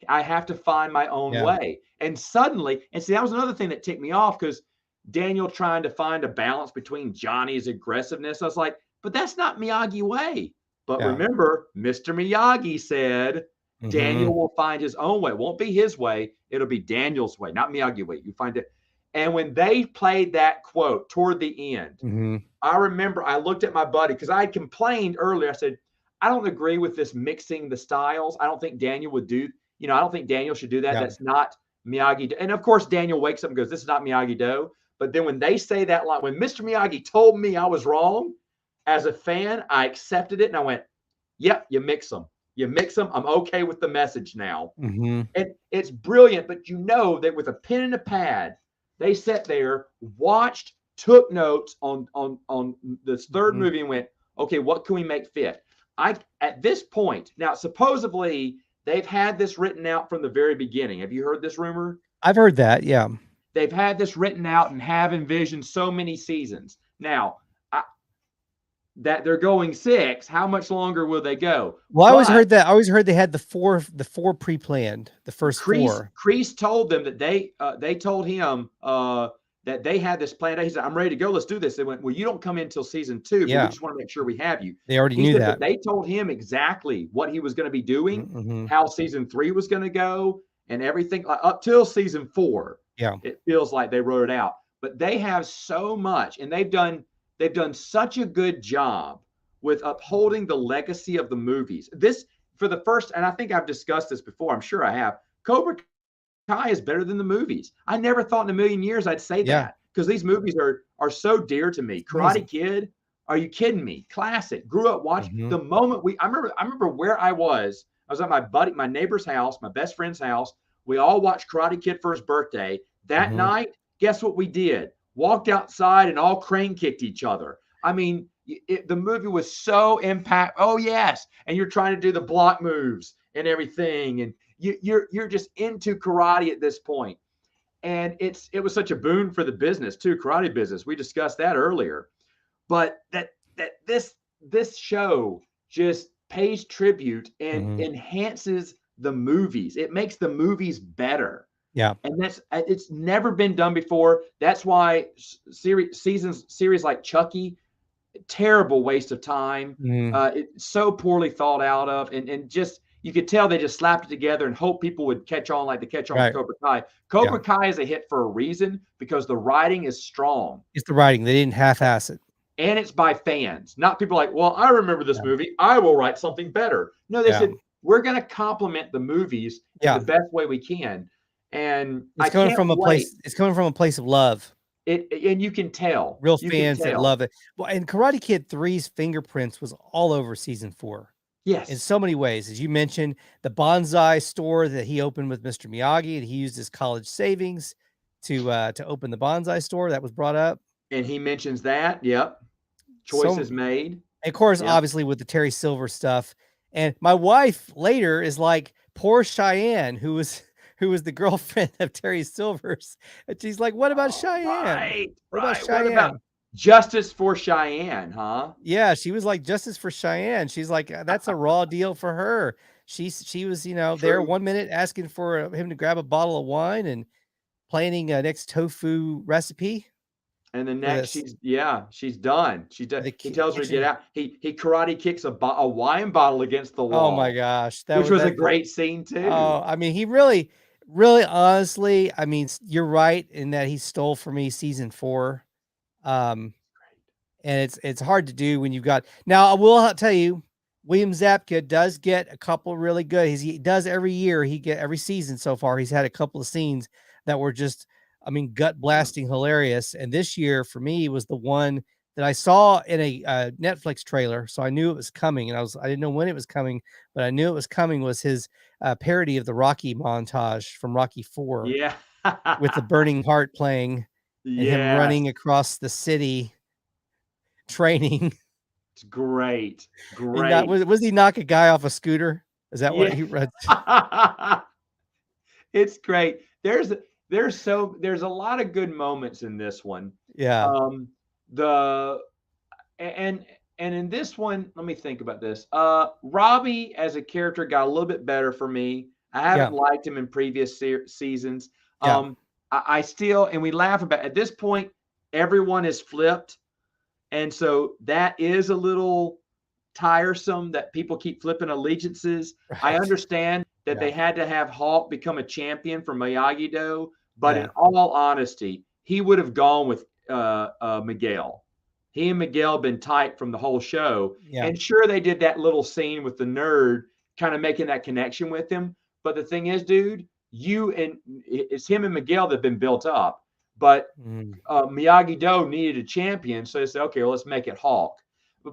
I have to find my own way. And suddenly, and see, that was another thing that ticked me off, because Daniel trying to find a balance between Johnny's aggressiveness. I was like, but that's not Miyagi way. But remember, Mr. Miyagi said Daniel will find his own way. It won't be his way. It'll be Daniel's way, not Miyagi way. You find it. And when they played that quote toward the end, I remember I looked at my buddy, because I had complained earlier. I said, I don't agree with this mixing the styles. I don't think Daniel would do, I don't think Daniel should do that. That's not Miyagi. And of course, Daniel wakes up and goes, this is not Miyagi-Do. But then when they say that line, when Mr. Miyagi told me I was wrong, as a fan, I accepted it. And I went, yep, you mix them. You mix them. I'm okay with the message now. And it's brilliant. But you know that with a pen and a pad, they sat there, watched, took notes on this third movie and went, okay, what can we make fit? At this point, now supposedly they've had this written out from the very beginning. Have you heard this rumor? I've heard that, yeah. They've had this written out and have envisioned so many seasons. Now, that they're going 6, how much longer will they go? Well, I always heard they had the four pre-planned, the first 4. Kreese told them that they told him that they had this planned. He said, I'm ready to go. Let's do this. They went, well, you don't come in until season 2, but we just want to make sure we have you. They already knew that. They told him exactly what he was going to be doing, how season 3 was going to go, and everything up till season 4. Yeah. It feels like they wrote it out. But they have so much, and they've done such a good job with upholding the legacy of the movies. This, for the first, and I think I've discussed this before, I'm sure I have, Cobra Kai is better than the movies. I never thought in a million years I'd say that, because these movies are so dear to me. Karate Kid, are you kidding me? Classic. Grew up watching the moment I remember where I was at my neighbor's house, my best friend's house. We all watched Karate Kid for his birthday. That night, guess what we did? Walked outside and all crane kicked each other. I mean, the movie was so impact. Oh yes, and you're trying to do the block moves and everything, and you're just into karate at this point. And it was such a boon for the business too, karate business. We discussed that earlier, but this show just pays tribute and enhances the movies. It makes the movies better. Yeah. And it's never been done before. That's why series like Chucky, terrible waste of time. It's so poorly thought out of, and just you could tell they just slapped it together and hope people would catch on like they catch on with Cobra Kai. Cobra Kai is a hit for a reason because the writing is strong. It's the writing. They didn't half-ass it. And it's by fans, not people like, well, I remember this movie. I will write something better. No, they said, we're going to complement the movies in the best way we can. And it's coming from a place. It's coming from a place of love. And you can tell real fans that love it. Well, and Karate Kid 3's fingerprints was all over season 4. Yes, in so many ways, as you mentioned, the bonsai store that he opened with Mr. Miyagi, and he used his college savings to open the bonsai store. That was brought up, and he mentions that. Yep, choices made. And of course, obviously with the Terry Silver stuff. And my wife later is like, poor Cheyenne, who was the girlfriend of Terry Silver's. And she's like, what about Cheyenne? What about Cheyenne? What about justice for Cheyenne, huh? Yeah, she was like, justice for Cheyenne. She's like, that's a raw deal for her. She was, there 1 minute asking for him to grab a bottle of wine and planning a next tofu recipe. And the next, she's done. She does. He tells her to get out. He karate kicks a wine bottle against the wall. Oh my gosh, which was a great scene too. Oh, I mean, he really, honestly, I mean, you're right in that he stole for me season 4, and it's hard to do when you've got. Now, I will tell you, William Zabka does get a couple really good. He does every year. Every season so far. He's had a couple of scenes that were just, I mean, gut blasting hilarious. And this year for me was the one that I saw in a Netflix trailer. So I knew it was coming, and I didn't know when it was coming, but I knew it was coming, was his parody of the Rocky montage from Rocky 4. Yeah. With the burning heart playing and him running across the city training. It's great. Great. Was he knock a guy off a scooter? Is that what he read? It's great. There's a lot of good moments in this one. Yeah. And in this one, let me think about this. Robbie as a character got a little bit better for me. I haven't liked him in previous seasons. I still, and we laugh about, at this point, everyone is flipped. And so that is a little tiresome that people keep flipping allegiances. Right. I understand that they had to have Hulk become a champion for Miyagi-Do, but in all honesty, he would have gone with Miguel. He and Miguel been tight from the whole show. Yeah. And sure, they did that little scene with the nerd kind of making that connection with him. But the thing is, dude, it's him and Miguel that have been built up. But Miyagi-Do needed a champion, so they said, okay, well, let's make it Hulk.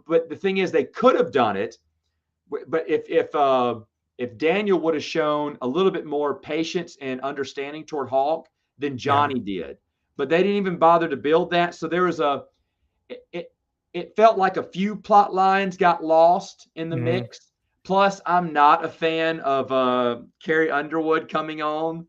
But the thing is, they could have done it. But if Daniel would have shown a little bit more patience and understanding toward Hulk than Johnny did, but they didn't even bother to build that. So there was it felt like a few plot lines got lost in the mix. Plus, I'm not a fan of Carrie Underwood coming on.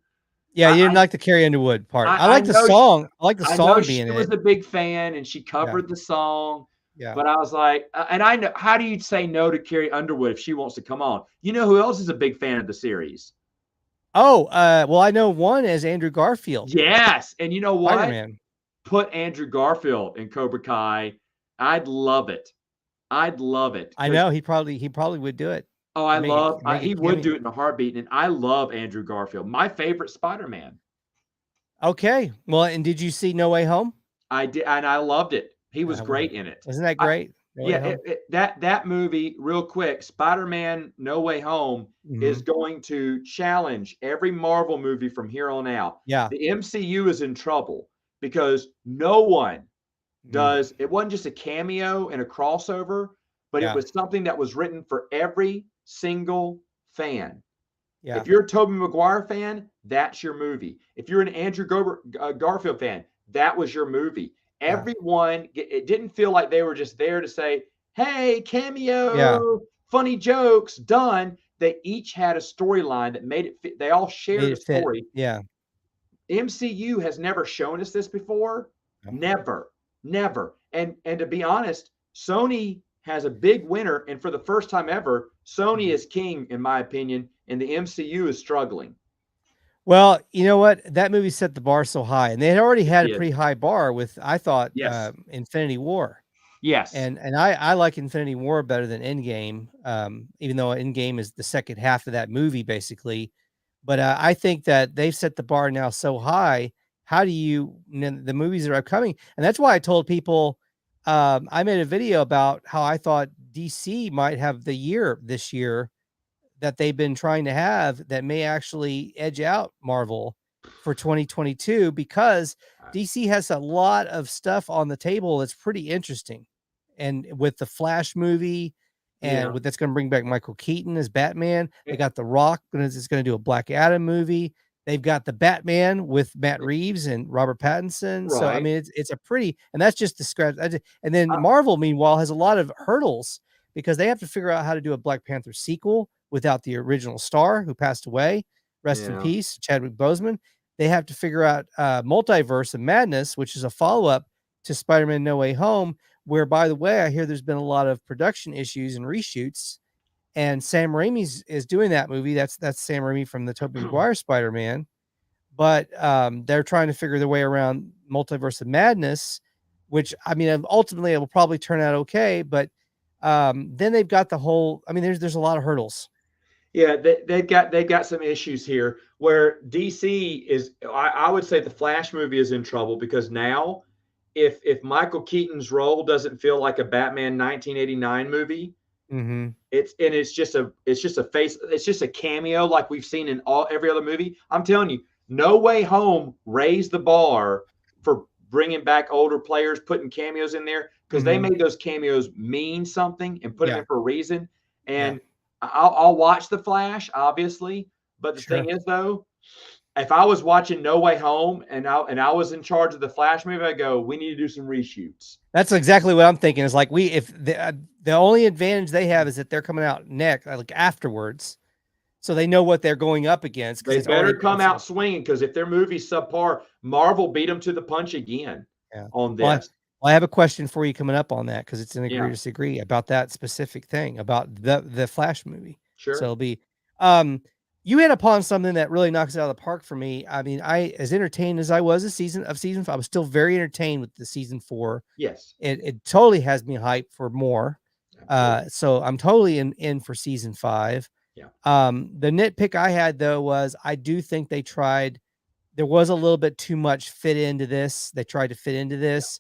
Yeah, you didn't like the Carrie Underwood part. I like the song. I like the song being in it. She was a big fan, and she covered the song. Yeah. But I was like, and I know, how do you say no to Carrie Underwood if she wants to come on? You know who else is a big fan of the series? Oh, well, I know one is Andrew Garfield. Yes, and you know what? Spider-Man. Put Andrew Garfield in Cobra Kai. I'd love it. I'd love it. I know he probably would do it. Oh, he would do it in a heartbeat. And I love Andrew Garfield. My favorite Spider-Man. Okay. Well, and did you see No Way Home? I did, and I loved it. He was great in it. Isn't that great? That movie, real quick, Spider-Man No Way Home is going to challenge every Marvel movie from here on out. Yeah. The MCU is in trouble because no one does. It wasn't just a cameo and a crossover, but it was something that was written for every single fan. Yeah. If you're a Tobey Maguire fan, that's your movie. If you're an Andrew Garfield fan, that was your movie. Everyone, it didn't feel like they were just there to say, hey, cameo, funny jokes, done. They each had a storyline that made it fit. They all shared a story. Yeah. MCU has never shown us this before. Never. And to be honest, Sony has a big winner. And for the first time ever, Sony is king, in my opinion. and the MCU is struggling. Well, you know what? That movie set the bar so high, and they had already had a did. pretty high bar with, I thought, Yes. Infinity War. Yes. And I like Infinity War better than Endgame, even though Endgame is the second half of that movie, basically. But I think that they've set the bar now so high. How do the movies that are upcoming? And that's why I told people, I made a video about how I thought DC might have the year this year that they've been trying to have that may actually edge out Marvel for 2022, because DC has a lot of stuff on the table that's pretty interesting. And with the Flash movie, and that's going to bring back Michael Keaton as Batman. They got The Rock, it's going to do a Black Adam movie. They've got the Batman with Matt Reeves and Robert Pattinson. Right. So, I mean, it's a pretty, and that's just the scratch. And then Marvel, meanwhile, has a lot of hurdles because they have to figure out how to do a Black Panther sequel without the original star who passed away. Rest in peace, Chadwick Boseman. They have to figure out Multiverse of Madness, which is a follow-up to Spider-Man No Way Home, where, by the way, I hear there's been a lot of production issues and reshoots, and Sam Raimi is doing that movie. That's Sam Raimi from the Tobey Maguire Spider-Man. But they're trying to figure their way around Multiverse of Madness, which, I mean, ultimately it will probably turn out okay. But then they've got the whole, I mean, there's a lot of hurdles. Yeah, they've got some issues here where DC is, I would say the Flash movie is in trouble because now if Michael Keaton's role doesn't feel like a Batman 1989 movie, it's just a cameo like we've seen in every other movie. I'm telling you, No Way Home raised the bar for bringing back older players, putting cameos in there, because they made those cameos mean something and put them in for a reason. And I'll watch The Flash, obviously, but the thing is, though, if I was watching No Way Home and I was in charge of the Flash movie, I go, we need to do some reshoots. That's exactly what I'm thinking. Is like if the only advantage they have is that they're coming out next, like afterwards, so they know what they're going up against. They better come out swinging, because if their movie's subpar, Marvel beat them to the punch again on this. Well, I have a question for you coming up on that, because it's an agree or disagree about that specific thing about the Flash movie. Sure. So it'll be, you hit upon something that really knocks it out of the park for me. I mean, as entertained as I was season 5, I was still very entertained with the season 4. Yes. It totally has me hyped for more. So I'm totally in for season 5. Yeah. The nitpick I had, though, was I do think there was a little bit too much fit into this. They tried to fit into this.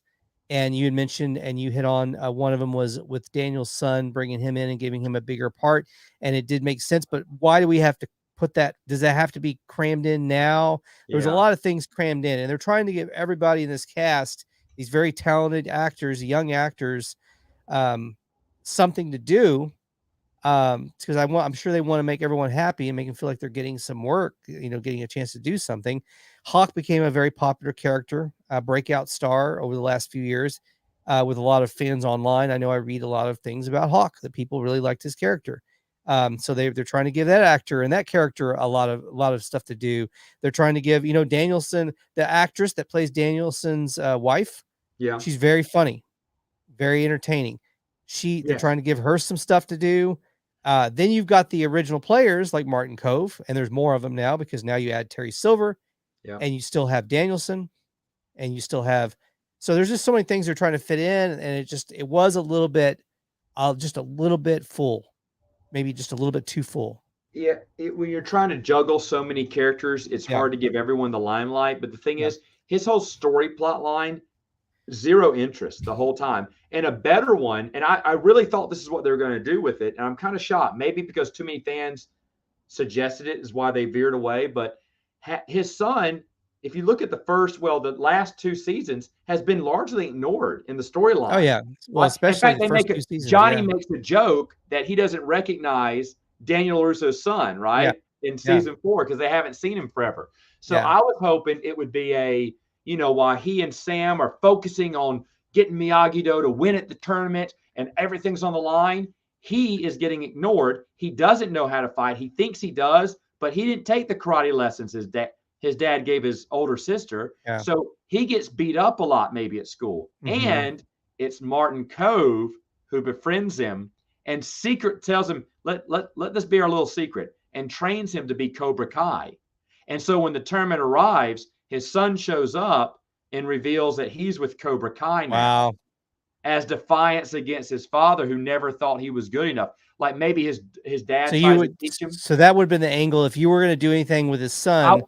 And you had mentioned, and you hit on one of them was with Daniel's son, bringing him in and giving him a bigger part. And it did make sense. But why do we have to put that? Does that have to be crammed in now? There's a lot of things crammed in, and they're trying to give everybody in this cast, these very talented actors, young actors, something to do. Because I'm sure they want to make everyone happy and make them feel like they're getting some work, getting a chance to do something. Hawk became a very popular character, a breakout star over the last few years, with a lot of fans online. I know I read a lot of things about Hawk that people really liked his character. So they're trying to give that actor and that character a lot of stuff to do. They're trying to give, Danielson, the actress that plays Danielson's wife. Yeah, she's very funny, very entertaining. They're trying to give her some stuff to do. Then you've got the original players like Martin Cove, and there's more of them now because now you add Terry Silver, and you still have Danielson, and you still have. So there's just so many things they're trying to fit in, and it was a little bit, just a little bit full, maybe just a little bit too full. Yeah, when you're trying to juggle so many characters, it's hard to give everyone the limelight. But the thing is, his whole story plot line, zero interest the whole time. And a better one, and I really thought this is what they were going to do with it, and I'm kind of shocked, maybe because too many fans suggested it is why they veered away. But his son, if you look at the last 2 seasons, has been largely ignored in the storyline. Oh yeah, well, especially in fact, 2 seasons. Johnny makes a joke that he doesn't recognize Daniel Russo's son, right? In season 4, because they haven't seen him forever. So I was hoping it would be while he and Sam are focusing on getting Miyagi-Do to win at the tournament and everything's on the line, he is getting ignored. He doesn't know how to fight. He thinks he does, but he didn't take the karate lessons his dad gave his older sister. Yeah. So he gets beat up a lot maybe at school. Mm-hmm. And it's Martin Cove who befriends him and tells him, let this be our little secret. and trains him to be Cobra Kai. And so when the tournament arrives, his son shows up and reveals that he's with Cobra Kai now. Wow. As defiance against his father, who never thought he was good enough. Like maybe his dad So tried to teach him. So that would have been the angle. If you were going to do anything with his son,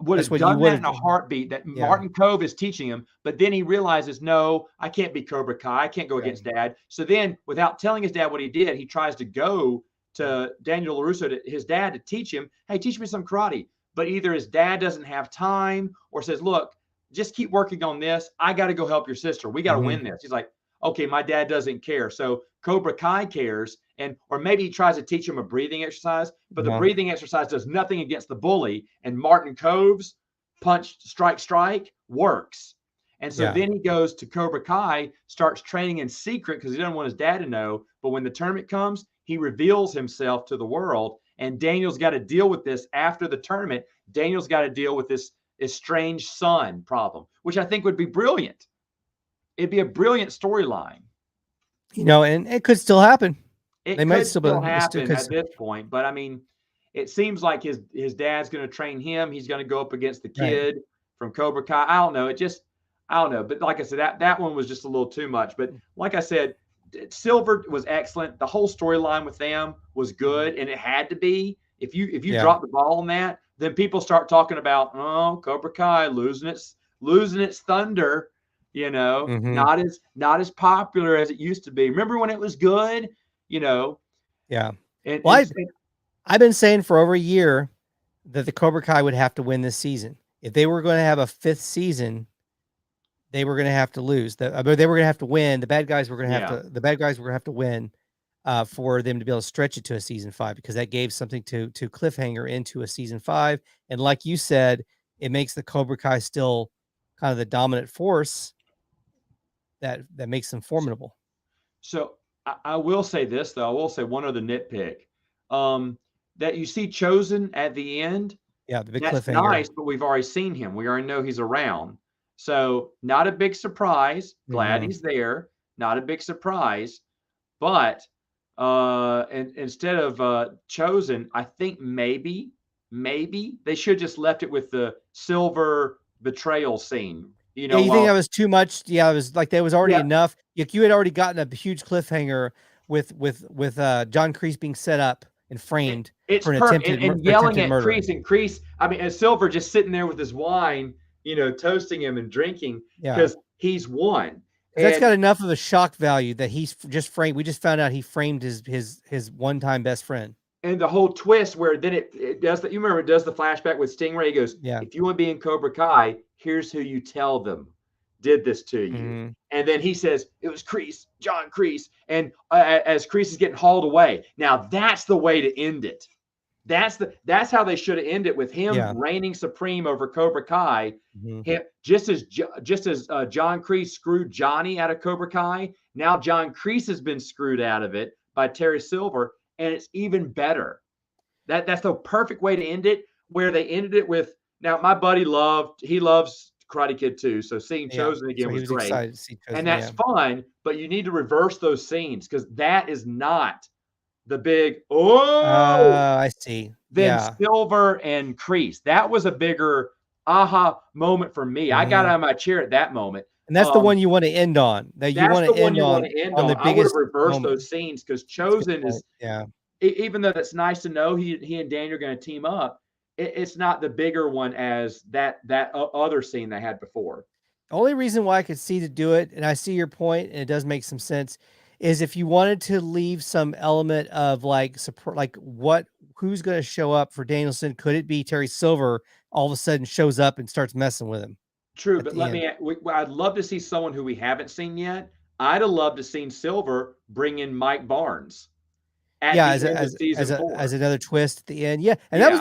would have done that in a heartbeat, that Martin Kove is teaching him, but then he realizes, no, I can't be Cobra Kai. I can't go against dad. So then without telling his dad what he did, he tries to go to Daniel LaRusso, his dad, to teach him, hey, teach me some karate. But either his dad doesn't have time or says, look, just keep working on this. I got to go help your sister. We got to win this. He's like, okay, my dad doesn't care. So Cobra Kai cares. Or maybe he tries to teach him a breathing exercise, but the breathing exercise does nothing against the bully. And Martin Kove's punch, strike works. And so then he goes to Cobra Kai, starts training in secret because he doesn't want his dad to know. But when the tournament comes, he reveals himself to the world. And Daniel's got to deal with this after the tournament. Daniel's got to deal with this estranged son problem, which I think would be brilliant. It'd be a brilliant storyline. And it could still happen. It could still happen at this point, but I mean, it seems like his dad's going to train him. He's going to go up against the kid from Cobra Kai. I don't know. I don't know. But like I said, that one was just a little too much. But like I said, Silver was excellent. The whole storyline with them was good, and it had to be. If you drop the ball on that, then people start talking about, oh, Cobra Kai losing its thunder. Not as popular as it used to be. Remember when it was good? Yeah. I've been saying for over a year that the Cobra Kai would have to win this season. If they were going to have a fifth season, they were going to have to lose. They were going to have to win. The bad guys were going to have to. The bad guys were going to have to win for them to be able to stretch it to a season 5, because that gave something to cliffhanger into a season 5. And like you said, it makes the Cobra Kai still kind of the dominant force that makes them formidable. So I will say this, though. I will say one other nitpick. That you see Chosen at the end. Yeah, the big that's cliffhanger. Nice, but we've already seen him. We already know he's around. So not a big surprise. Glad he's there. Not a big surprise. But instead of Chosen, I think maybe they should just left it with the Silver betrayal scene. You think that was too much? Yeah, it was like there was already enough. You had already gotten a huge cliffhanger with John Kreese being set up and framed it's for an perfect. attempted and yelling at murder. Kreese. I mean, as Silver just sitting there with his wine, toasting him and drinking because he's won. That's got enough of a shock value that he's just framed. We just found out he framed his one-time best friend. And the whole twist where then it does that. You remember it does the flashback with Stingray. He goes, if you want to be in Cobra Kai, here's who you tell them did this to you. And then he says, it was Kreese, John Kreese. And as Kreese is getting hauled away. Now that's the way to end it. That's how they should have ended, with him reigning supreme over Cobra Kai. Just as John Kreese screwed Johnny out of Cobra Kai, now John Kreese has been screwed out of it by Terry Silver. And it's even better. That's the perfect way to end it, where they ended it with, now my buddy loves Karate Kid too. So seeing Chosen again was great. And that's fun, but you need to reverse those scenes, because that is not the big, I see. Then Silver and Kreese. That was a bigger aha moment for me. I got out of my chair at that moment. And that's the one you want to end on. That you want to end on the biggest. I would have reversed those scenes, because Chosen is, even though that's nice to know he and Daniel are going to team up, it's not the bigger one as that other scene they had before. The only reason why I could see to do it, and I see your point, and it does make some sense, is if you wanted to leave some element of who's going to show up for Danielson. Could it be Terry Silver all of a sudden shows up and starts messing with him? True, but I'd love to see someone who we haven't seen yet. I'd have loved to seen Silver bring in Mike Barnes. As another twist at the end. Yeah. And that was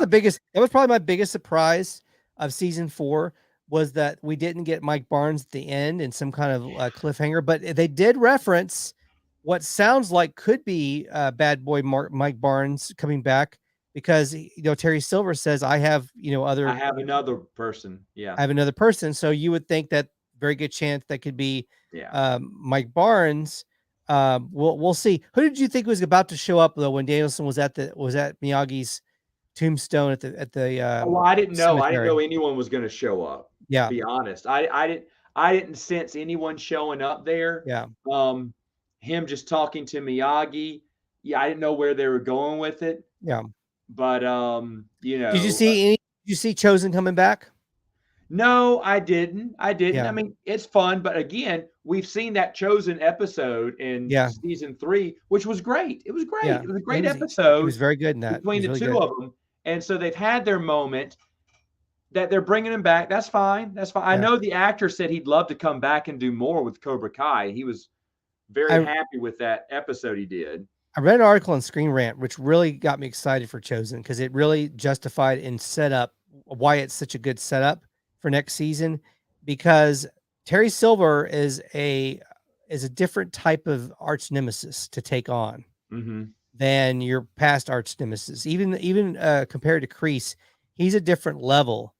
probably my biggest surprise of season 4, was that we didn't get Mike Barnes at the end in some kind of cliffhanger, but they did reference what sounds like could be bad boy Mike Barnes coming back, because Terry Silver says, I have another person. Yeah, I have another person. So you would think that very good chance that could be Mike Barnes. We'll see. Who did you think was about to show up though when Danielson was at Miyagi's tombstone at the well, I didn't know. I didn't cemetery. know anyone was going to show up. Yeah. To be honest, I didn't sense anyone showing up there. Yeah. Him just talking to Miyagi. Yeah, I didn't know where they were going with it. Yeah. But you know, Did you see Chosen coming back? No, I didn't. Yeah. I mean, it's fun, but again, we've seen that Chosen episode in season 3, which was great. It was great. Yeah. It was a great episode. He was very good in that. Between the really two of them. And so they've had their moment that they're bringing him back. That's fine. That's fine. I know the actor said he'd love to come back and do more with Cobra Kai. He was very happy with that episode he did. I read an article on Screen Rant, which really got me excited for Chosen because it really justified and set up why it's such a good setup for next season, because Terry Silver is a different type of arch nemesis to take on than your past arch nemesis. Even compared to Kreese, he's a different level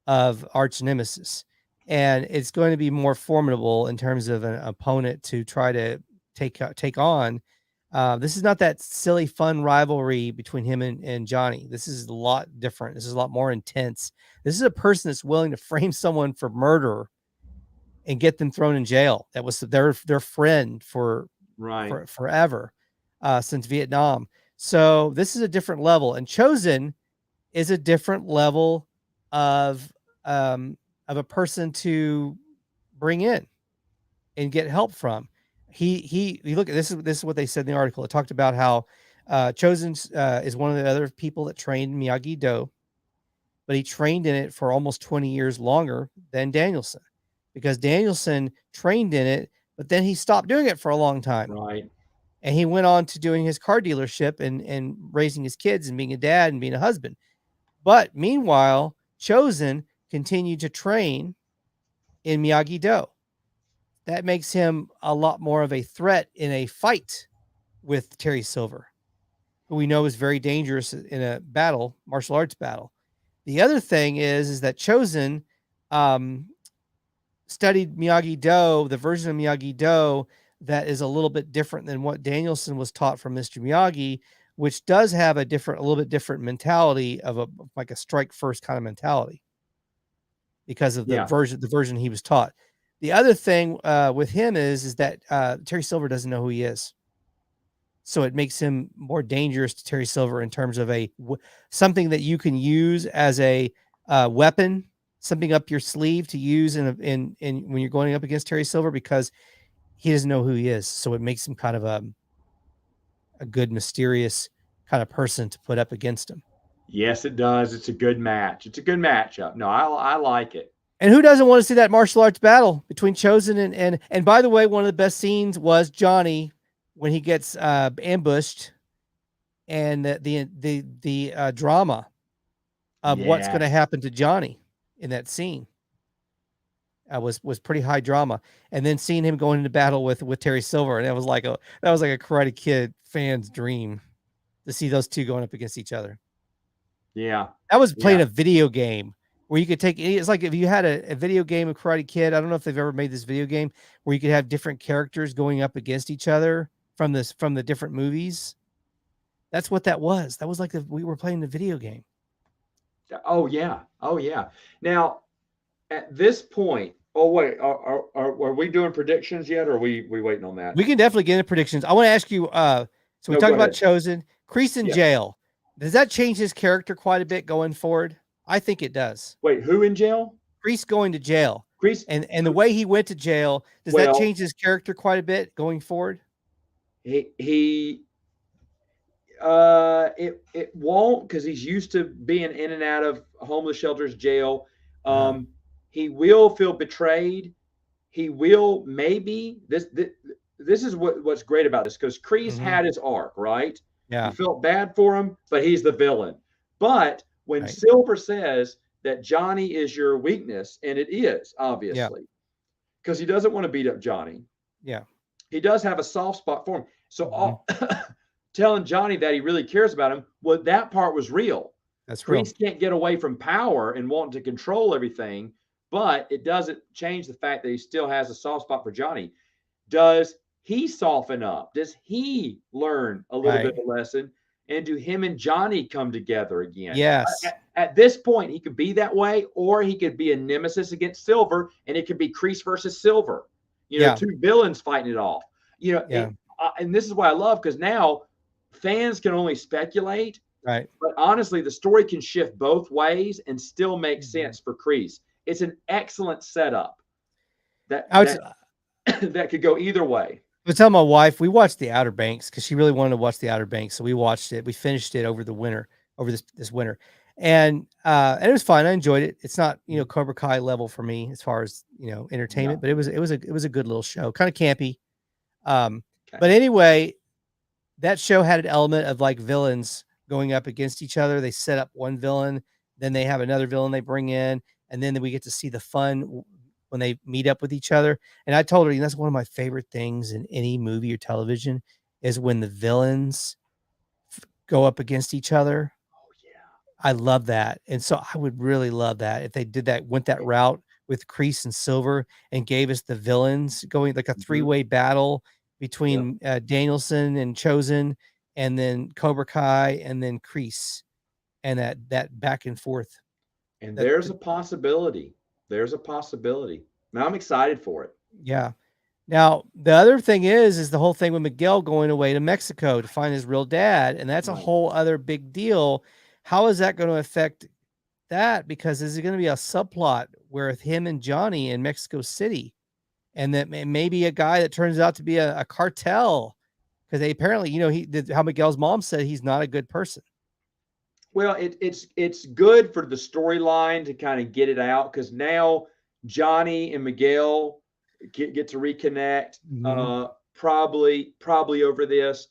of arch nemesis, and it's going to be more formidable in terms of an opponent to try to take on. This is not that silly, fun rivalry between him and Johnny. This is a lot different. This is a lot more intense. This is a person that's willing to frame someone for murder and get them thrown in jail. That was their friend for forever, since Vietnam. So this is a different level, and Chosen is a different level of a person to bring in and get help from. He look at this is what they said in the article. It talked about how Chosen is one of the other people that trained Miyagi-Do, but he trained in it for almost 20 years longer than Danielson, because Danielson trained in it, but then he stopped doing it for a long time. Right. And he went on to doing his car dealership and raising his kids and being a dad and being a husband. But meanwhile, Chosen continued to train in Miyagi-Do. That makes him a lot more of a threat in a fight with Terry Silver, who we know is very dangerous in a battle, martial arts battle. The other thing is that Chosen studied Miyagi-Do, the version of Miyagi-Do that is a little bit different than what Danielson was taught from Mr. Miyagi, which does have a little bit different mentality of a strike first kind of mentality because of the version he was taught. The other thing with him is that Terry Silver doesn't know who he is. So it makes him more dangerous to Terry Silver in terms of something that you can use as a weapon, something up your sleeve to use in when you're going up against Terry Silver, because he doesn't know who he is. So it makes him kind of a good, mysterious kind of person to put up against him. Yes, it does. It's a good match. It's a good matchup. No, I like it. And who doesn't want to see that martial arts battle between Chosen and by the way, one of the best scenes was Johnny when he gets ambushed, and the drama of what's going to happen to Johnny in that scene was pretty high drama. And then seeing him going into battle with Terry Silver, and that was like a Karate Kid fan's dream to see those two going up against each other. Yeah, that was playing a video game where you could take, it's like if you had a video game of Karate Kid. I don't know if they've ever made this video game where you could have different characters going up against each other from the different movies. That's what that was. That was like we were playing the video game. Oh yeah. Now, at this point, wait, are we doing predictions yet, or are we waiting on that? We can definitely get into predictions. I want to ask you. So we talked about Chosen, Kreese in jail. Does that change his character quite a bit going forward? I think it does. Wait, who in jail? Kreese going to jail. Kreese, and the way he went to jail, does that change his character quite a bit going forward? It won't, because he's used to being in and out of homeless shelters, jail. He will feel betrayed. He will maybe this is what's great about this, because Kreese had his arc, right? Yeah, you felt bad for him, but he's the villain. But when Silver says that Johnny is your weakness, and it is, obviously, because he doesn't want to beat up Johnny. Yeah, he does have a soft spot for him. So telling Johnny that he really cares about him, well, that part was real. That's real. Kreese can't get away from power and wanting to control everything, but it doesn't change the fact that he still has a soft spot for Johnny. Does he soften up? Does he learn a little bit of a lesson? and do him and Johnny come together again? Yes. At this point, he could be that way, or he could be a nemesis against Silver, and it could be Kreese versus Silver. Two villains fighting it off. And this is what I love, because now fans can only speculate. Right. But honestly, the story can shift both ways and still make sense for Kreese. It's an excellent setup that could go either way. I was telling my wife, we watched The Outer Banks because she really wanted to watch The Outer Banks. So we watched it. We finished it over this winter. And it was fine. I enjoyed it. It's not, Cobra Kai level for me as far as, entertainment, but it was a good little show, kind of campy. But anyway, that show had an element of like villains going up against each other. They set up one villain, then they have another villain they bring in, and then we get to see the fun when they meet up with each other. And I told her, that's one of my favorite things in any movie or television is when the villains go up against each other. Oh yeah. I love that. And so I would really love that if they did that, went that route with Kreese and Silver and gave us the villains going like a three-way battle between Danielson and Chosen, and then Cobra Kai, and then Kreese, and that back and forth. And there's a possibility. There's a possibility. Now I'm excited for it. Yeah. Now the other thing is the whole thing with Miguel going away to Mexico to find his real dad, and that's a whole other big deal. How is that going to affect that? Because is it going to be a subplot where with him and Johnny in Mexico City, and that maybe a guy that turns out to be a cartel? Because they apparently, how Miguel's mom said he's not a good person. Well, it's good for the storyline to kind of get it out, because now Johnny and Miguel get to reconnect. Probably over this.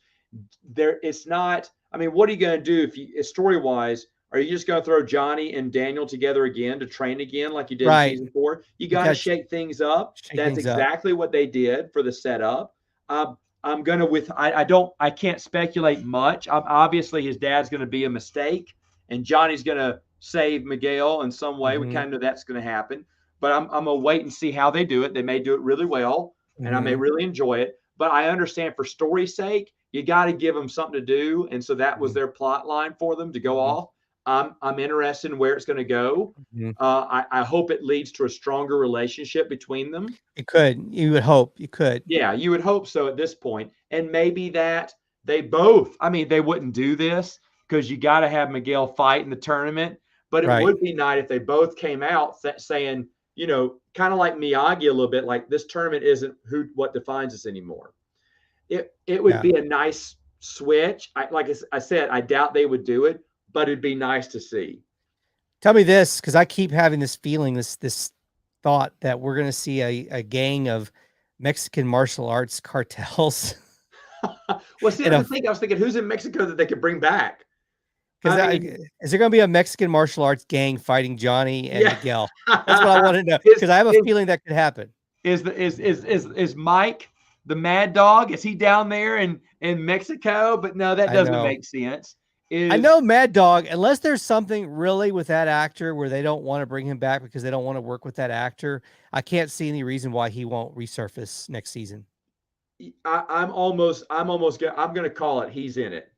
It's not. I mean, what are you going to do if story wise? Are you just going to throw Johnny and Daniel together again to train again like you did in season 4? You got to shake things up. That's exactly what they did for the setup. I'm going to I can't speculate much. Obviously his dad's going to be a mistake and Johnny's going to save Miguel in some way. We kind of know that's going to happen, but I'm going to wait and see how they do it. They may do it really well and I may really enjoy it, but I understand for story's sake, you got to give them something to do. And so that was their plot line for them to go off. I'm interested in where it's going to go. I hope it leads to a stronger relationship between them. It could. You would hope. You could. Yeah, you would hope so at this point. And maybe that they both, they wouldn't do this because you got to have Miguel fight in the tournament. But it would be nice if they both came out saying, kind of like Miyagi a little bit, like this tournament isn't what defines us anymore. It would be a nice switch. Like I said, I doubt they would do it, but it'd be nice to see. Tell me this, because I keep having this feeling, this thought that we're going to see a gang of Mexican martial arts cartels. Well, see, I was thinking, who's in Mexico that they could bring back? Is there going to be a Mexican martial arts gang fighting Johnny and Miguel? That's what I want to know, because I have a feeling that could happen. Is Mike the Mad Dog? Is he down there in Mexico? But no, that doesn't make sense. I know Mad Dog, unless there's something really with that actor where they don't want to bring him back because they don't want to work with that actor, I can't see any reason why he won't resurface next season. I'm going to call it. He's in it.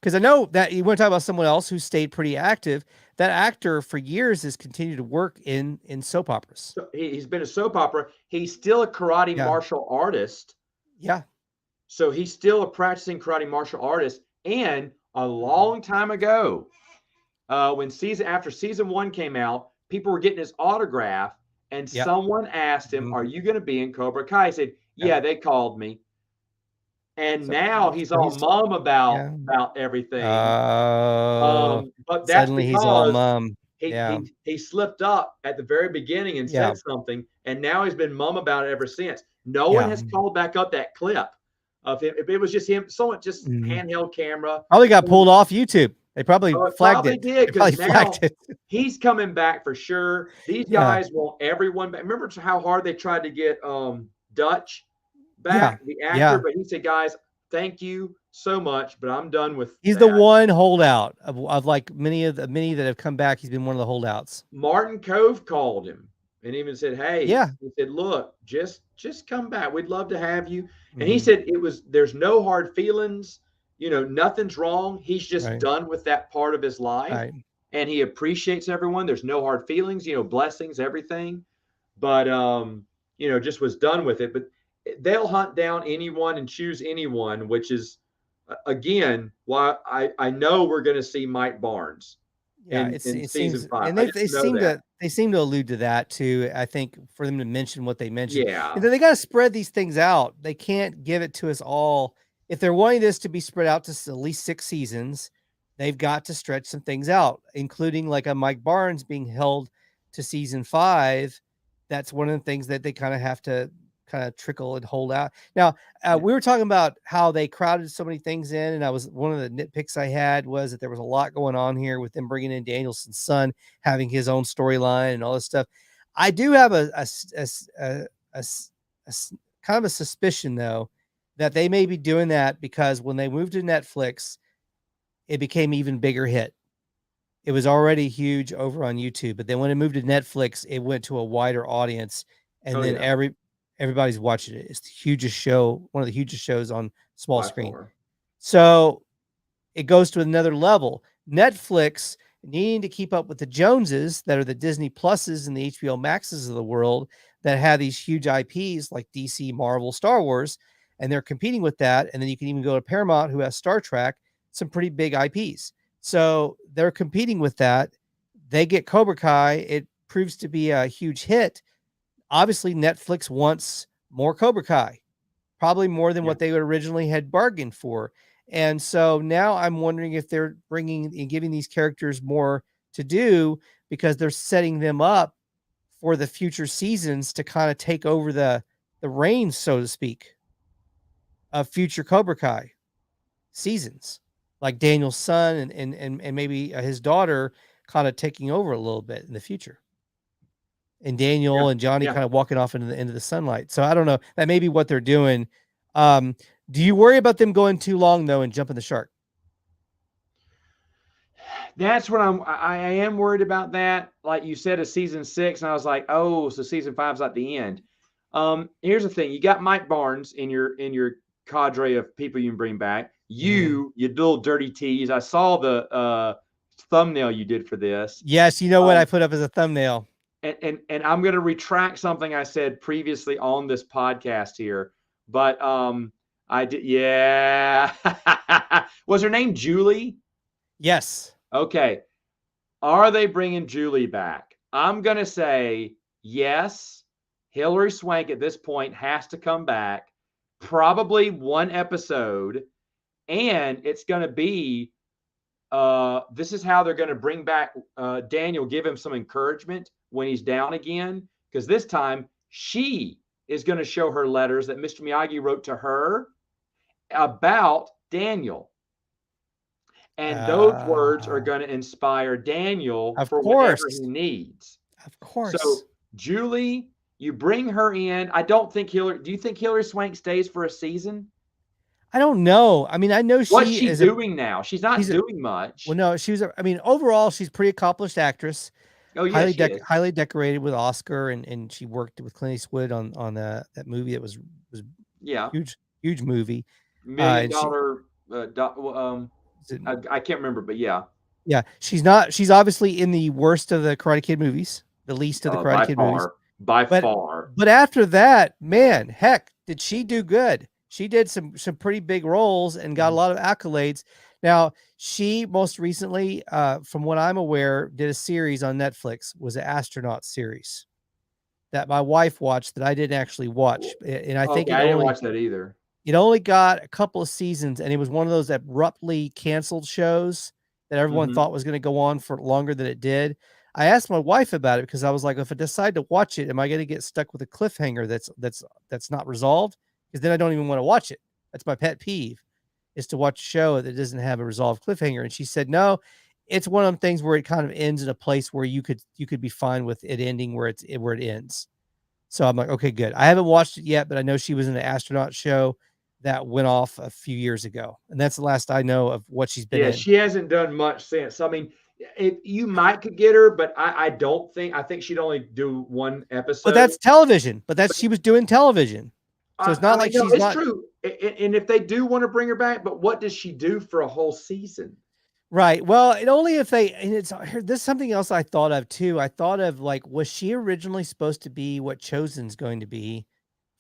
Because I know that you want to talk about someone else who stayed pretty active. That actor for years has continued to work in soap operas. So he's been a soap opera. He's still a karate martial artist. Yeah. So he's still a practicing karate martial artist. And a long time ago, when after season 1 came out, people were getting his autograph, and someone asked him, "Are you going to be in Cobra Kai?" He said, "Yeah, they called me." And now he's all mum about everything. But that's suddenly he's all mum. He slipped up at the very beginning and said something, and now he's been mum about it ever since. No one has called back up that clip of him. If it was just him, someone just handheld camera. Probably got pulled off YouTube. They probably flagged it. Did, because now he's coming back for sure. These guys want everyone back. Remember how hard they tried to get Dutch back, the actor, but he said, "Guys, thank you so much, but I'm done with." He's the one holdout of like many that have come back. He's been one of the holdouts. Martin Cove called him and even said, "Hey," he said, "Look, just come back. We'd love to have you." And he said there's no hard feelings. nothing's wrong. He's just done with that part of his life, and he appreciates everyone. There's no hard feelings, blessings, everything. But just was done with it. But they'll hunt down anyone and choose anyone, which is again why I know we're going to see Mike Barnes. Yeah, in seems, season 5. and they seem to allude to that too. I think for them to mention what they mentioned, yeah, they got to spread these things out. They can't give it to us all. If they're wanting this to be spread out to at least 6 seasons, they've got to stretch some things out, including like a Mike Barnes being held to season 5. That's one of the things that they kind of have to kind of trickle and hold out. Now, we were talking about how they crowded so many things in, and one of the nitpicks I had was that there was a lot going on here with them bringing in Danielson's son, having his own storyline and all this stuff. I do have a kind of a suspicion though that they may be doing that because when they moved to Netflix, it became even bigger hit. It was already huge over on YouTube, but then when it moved to Netflix, it went to a wider audience, and everybody's watching it. It's the hugest show, one of the hugest shows on small screen. So it goes to another level. Netflix needing to keep up with the Joneses that are the Disney Pluses and the HBO Maxes of the world that have these huge IPs like DC, Marvel, Star Wars, and they're competing with that. And then you can even go to Paramount, who has Star Trek, some pretty big IPs. So they're competing with that. They get Cobra Kai. It proves to be a huge hit. Obviously, Netflix wants more Cobra Kai, probably more than what they originally had bargained for. And so now I'm wondering if they're bringing and giving these characters more to do because they're setting them up for the future seasons to kind of take over the reins, so to speak, of future Cobra Kai seasons, like Daniel's son and maybe his daughter kind of taking over a little bit in the future. And Daniel and Johnny kind of walking off into the sunlight. So I don't know. That may be what they're doing. Do you worry about them going too long though and jumping the shark? That's what I am worried about that. Like you said, a season 6, and I was like, oh, so season 5's at the end. Here's the thing: you got Mike Barnes in your cadre of people you can bring back. You little dirty tease. I saw the thumbnail you did for this. Yes, you know what I put up as a thumbnail. And I'm going to retract something I said previously on this podcast here, but I did. Yeah. Was her name Julie? Yes. Okay. Are they bringing Julie back? I'm going to say yes. Hilary Swank at this point has to come back, probably one episode, and it's going to be this is how they're going to bring back Daniel, give him some encouragement when he's down again, because this time she is going to show her letters that Mr. Miyagi wrote to her about Daniel. And those words are going to inspire Daniel for whatever he needs. Of course. So Julie, you bring her in. I don't think do you think Hilary Swank stays for a season? I don't know. I mean, I know what's she doing now? She's not doing much. Well, no, overall, she's a pretty accomplished actress. Oh, yeah, highly decorated with Oscar, and she worked with Clint Eastwood on that movie that was huge movie. $1 million. I can't remember, but yeah. She's obviously in the worst of the Karate Kid movies, the least of the Karate Kid movies. By far. But after that, man, heck, did she do good? She did some pretty big roles and got a lot of accolades. Now, she most recently, from what I'm aware, did a series on Netflix, was an astronaut series that my wife watched that I didn't actually watch. And I think I didn't watch that either. It only got a couple of seasons, and it was one of those abruptly canceled shows that everyone thought was going to go on for longer than it did. I asked my wife about it because I was like, if I decide to watch it, am I going to get stuck with a cliffhanger that's not resolved? Because then I don't even want to watch it. That's my pet peeve, is to watch a show that doesn't have a resolved cliffhanger. And she said, no, it's one of them things where it kind of ends in a place where you could be fine with it ending where it ends. So I'm like, okay, good. I haven't watched it yet, but I know she was in an astronaut show that went off a few years ago. And that's the last I know of what she's been in. She hasn't done much since. I mean, you might could get her, but I don't think. I think she'd only do one episode. But that's television. She was doing television. So it's not like she's not. True. and if they do want to bring her back, but what does she do for a whole season? Right. Well, and only if they, and this is something else I thought of too. I thought of like, was she originally supposed to be what Chosen's going to be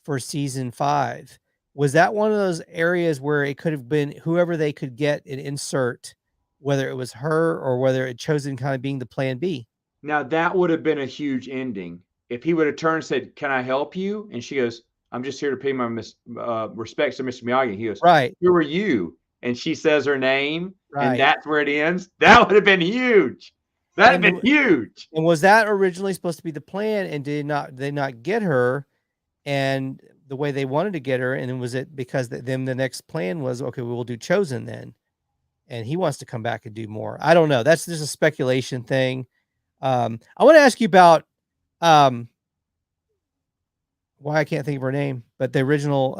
for season 5? Was that one of those areas where it could have been whoever they could get and insert, whether it was her or whether it Chosen kind of being the plan B? Now that would have been a huge ending. If he would have turned and said, "Can I help you?" And she goes, "I'm just here to pay my respects to Mr. Miyagi." He goes, Right. "Who are you?" And she says her name, Right. and that's where it ends. That would have been huge. That'd have been huge. And was that originally supposed to be the plan? And did they not get her and the way they wanted to get her? And then was it because then the next plan was, okay, we will do Chosen then, and he wants to come back and do more. I don't know. That's just a speculation thing. I want to ask you about why I can't think of her name, but the original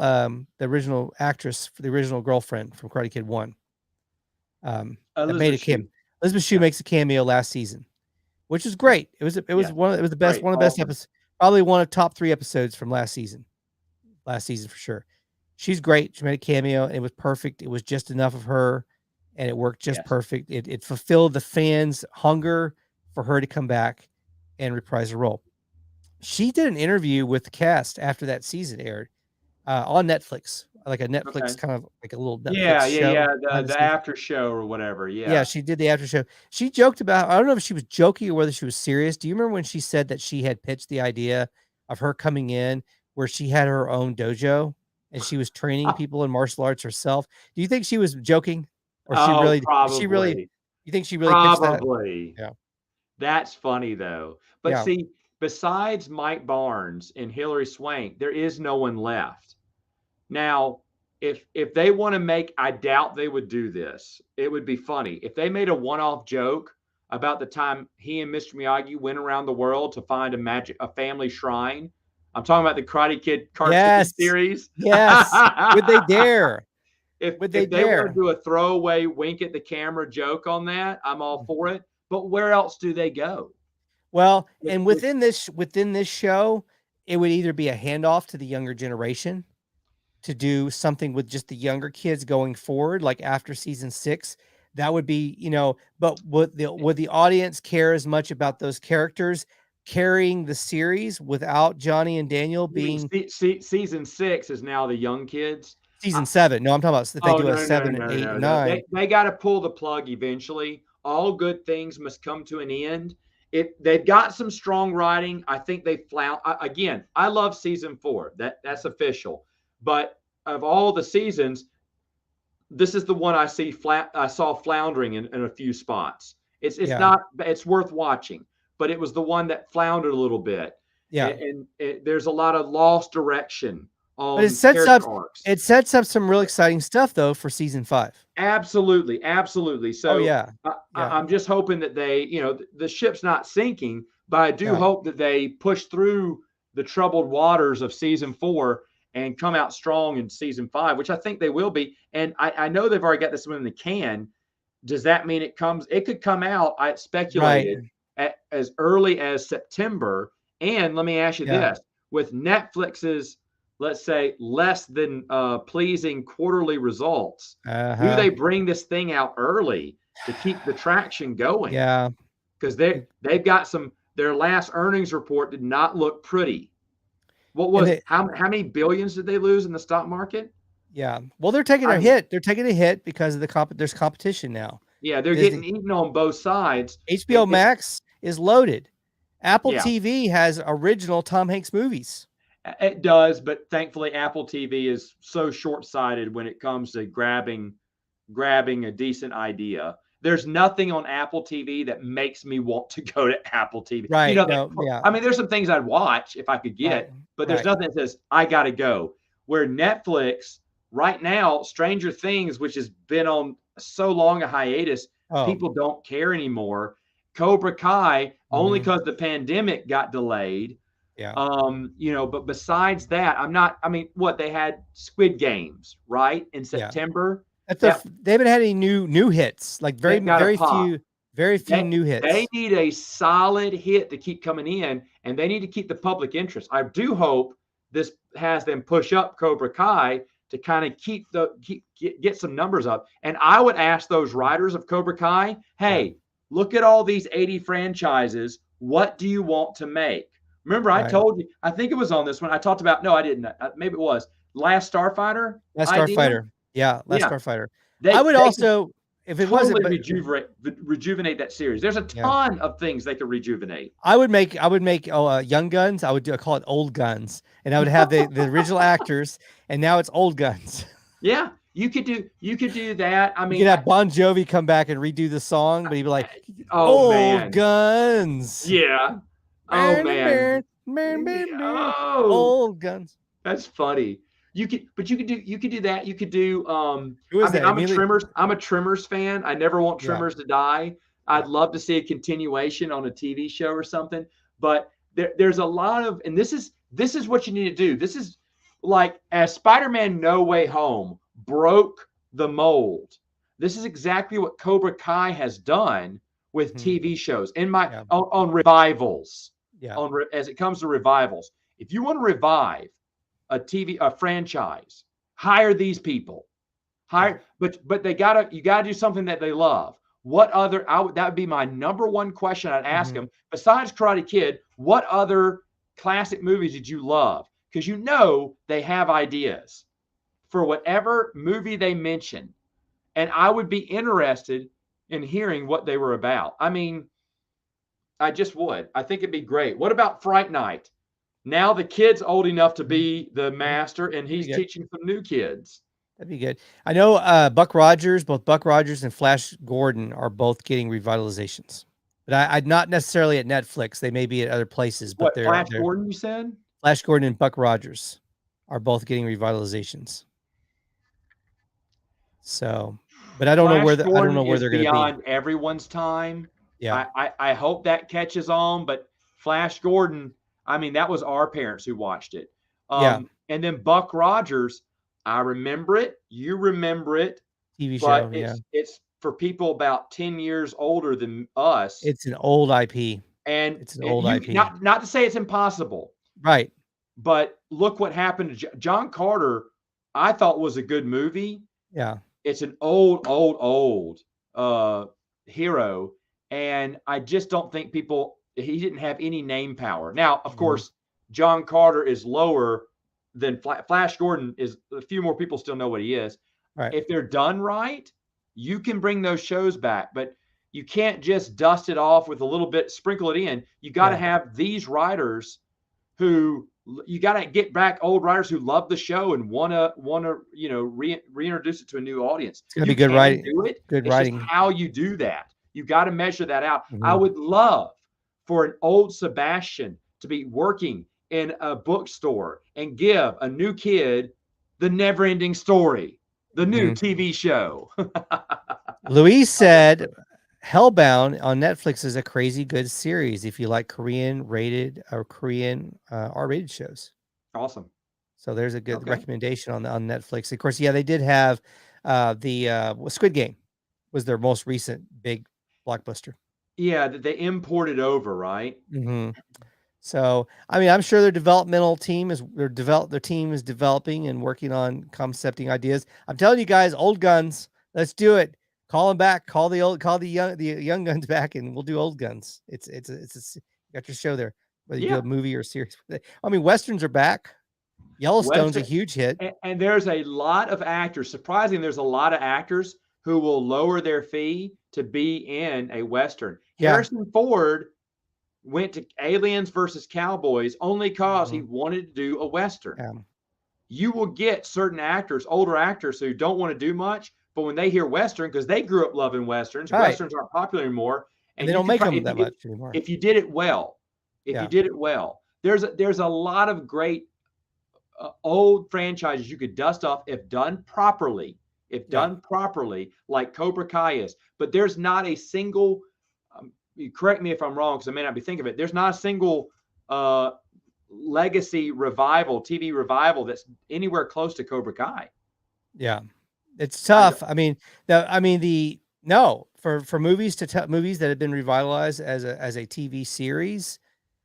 actress for the original girlfriend from Karate Kid 1. Elizabeth Shue makes a cameo last season, which is great. It was the best, one of the best episodes, probably one of top 3 episodes from last season for sure. She's great. She made a cameo. And it was perfect. It was just enough of her, and it worked just perfect. It fulfilled the fans' hunger for her to come back and reprise her role. She did an interview with the cast after that season aired on Netflix, like a Netflix kind of like a little Netflix show. The after show or whatever. Yeah, she did the after show. She joked about, I don't know if she was joking or whether she was serious. Do you remember when she said that she had pitched the idea of her coming in where she had her own dojo and she was training people in martial arts herself? Do you think she was joking, or probably. You think she really pitched that? Probably. Yeah. That's funny though. But see, besides Mike Barnes and Hilary Swank, there is no one left. Now, if they want to make, I doubt they would do this. It would be funny if they made a one-off joke about the time he and Mr. Miyagi went around the world to find a family shrine. I'm talking about the Karate Kid cartoon series. Yes. Would they dare? If they want to do a throwaway wink at the camera joke on that, I'm all for it. But where else do they go? Well, and within this show, it would either be a handoff to the younger generation to do something with just the younger kids going forward, like after season 6. That would be, but would the audience care as much about those characters carrying the series without Johnny and Daniel being? Season 6 is now the young kids. Season 7. No, I'm talking about if they do a 7 and 8 and 9. They got to pull the plug eventually. All good things must come to an end. They've got some strong writing. I think they again. I love season 4. That's official. But of all the seasons, this is the one I saw floundering in a few spots. It's worth watching, but it was the one that floundered a little bit. Yeah, and there's a lot of lost direction. But it sets up some real exciting stuff though for season 5. Absolutely. So I'm just hoping that they, the ship's not sinking, but I do hope that they push through the troubled waters of season 4 and come out strong in season 5, which I think they will be. And I know they've already got this one in the can. Does that mean it could come out? I speculated as early as September. And let me ask you this, with Netflix's, let's say, less than pleasing quarterly results, do they bring this thing out early to keep the traction going? Yeah. Because they've got their last earnings report did not look pretty. What was how many billions did they lose in the stock market? Yeah. Well, they're taking a hit. They're taking a hit because of there's competition now. Yeah, they're getting eaten on both sides. HBO Max is loaded. Apple TV has original Tom Hanks movies. It does, but thankfully Apple TV is so short-sighted when it comes to grabbing a decent idea. There's nothing on Apple TV that makes me want to go to Apple TV. Right. I mean, there's some things I'd watch if I could get, but there's nothing that says I got to go. Where Netflix right now, Stranger Things, which has been on so long a hiatus, people don't care anymore. Cobra Kai, only because the pandemic got delayed. Yeah. But besides that, they had Squid Games, right? In September. They haven't had any new hits, like very few new hits. They need a solid hit to keep coming in, and they need to keep the public interest. I do hope this has them push up Cobra Kai to kind of get some numbers up. And I would ask those writers of Cobra Kai, hey, look at all these 80 franchises. What do you want to make? Remember, I told you, I think it was on this one. I talked about, no, I didn't. Maybe it was Last Starfighter. Last Starfighter. Yeah. Last Starfighter. I would also, if it totally wasn't rejuvenate that series. There's a ton of things they could rejuvenate. I would make Young Guns. I call it Old Guns, and I would have the original actors, and now it's Old Guns. Yeah, you could do that. I mean, you could have Bon Jovi come back and redo the song, but he'd be like, "Oh Old Guns." Yeah. Oh man. Old Guns. That's funny. You could do that. You could do Who is that? I'm a Tremors fan. I never want Tremors to die. I'd love to see a continuation on a TV show or something. But there's a lot of, and this is what you need to do. This is like, as Spider-Man No Way Home broke the mold, this is exactly what Cobra Kai has done with TV shows on revivals. Yeah. As it comes to revivals, if you want to revive a franchise, hire these people. But you gotta do something that they love. What other? That would be my number one question I'd ask them. Besides Karate Kid, what other classic movies did you love? Because they have ideas for whatever movie they mention, and I would be interested in hearing what they were about. I mean, I just would. I think it'd be great. What about Fright Night? Now the kid's old enough to be the master, and he's teaching some new kids. That'd be good. I know both Buck Rogers and Flash Gordon are both getting revitalizations. But I'd not necessarily at Netflix. They may be at other places. But they're Flash Gordon, you said? Flash Gordon and Buck Rogers are both getting revitalizations. So, but I don't know where they're going to be. Beyond everyone's time. Yeah. I hope that catches on, but Flash Gordon, I mean, that was our parents who watched it. And then Buck Rogers, I remember it. You remember it. TV show, it's for people about 10 years older than us. It's an old IP. And it's an old IP. Not to say it's impossible. Right. But look what happened to John Carter, I thought was a good movie. Yeah. It's an old hero. And I just don't think he didn't have any name power. Now, of course, John Carter is lower than Flash Gordon is. A few more people still know what he is. Right. If they're done right, you can bring those shows back, but you can't just dust it off with a little bit, sprinkle it in. You got to have these writers you got to get back old writers who love the show and want to reintroduce it to a new audience. It's going to be good writing. Good writing. How you do that. You got to measure that out. I would love for an old Sebastian to be working in a bookstore and give a new kid the Never-Ending Story, the new TV show. Louise said Hellbound on Netflix is a crazy good series if you like Korean rated or Korean R-rated shows. Awesome. So there's a good recommendation on Netflix. Of course, they did have the Squid Game was their most recent big blockbuster. Yeah, they imported over, right? So, I mean, I'm sure their developmental team their team is developing and working on concepting ideas. I'm telling you guys, Old Guns, let's do it. Call them back. Call the young guns back, and we'll do Old Guns. It's you got your show there, whether you do a movie or a series. I mean, Westerns are back. Yellowstone's a huge hit. And there's a lot of actors. Surprisingly, there's a lot of actors who will lower their fee to be in a Western. Harrison Ford went to Aliens versus Cowboys only because he wanted to do a Western. You will get certain actors, older actors who don't want to do much, but when they hear Western, because they grew up loving Westerns, Westerns aren't popular anymore. And they don't make them that much anymore. If you did it well, there's a lot of great old franchises you could dust off if done properly. Done properly, like Cobra Kai is. But there's not a single, you correct me if I'm wrong, because I may not be thinking of it, there's not a single legacy revival, TV revival that's anywhere close to Cobra Kai. Yeah. It's tough. For movies movies that have been revitalized as a TV series,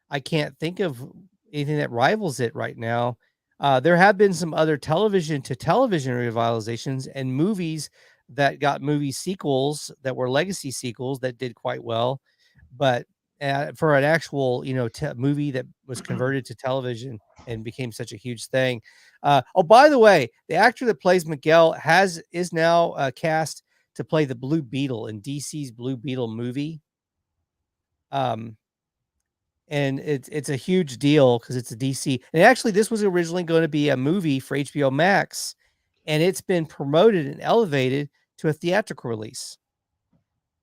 I can't think of anything that rivals it right now. There have been some other television to television revitalizations and movies that got movie sequels that were legacy sequels that did quite well. But for an actual, movie that was converted to television and became such a huge thing. Oh, by the way, the actor that plays Miguel is now cast to play the Blue Beetle in DC's Blue Beetle movie. And it's a huge deal because it's a DC. And actually, this was originally going to be a movie for HBO Max, and it's been promoted and elevated to a theatrical release.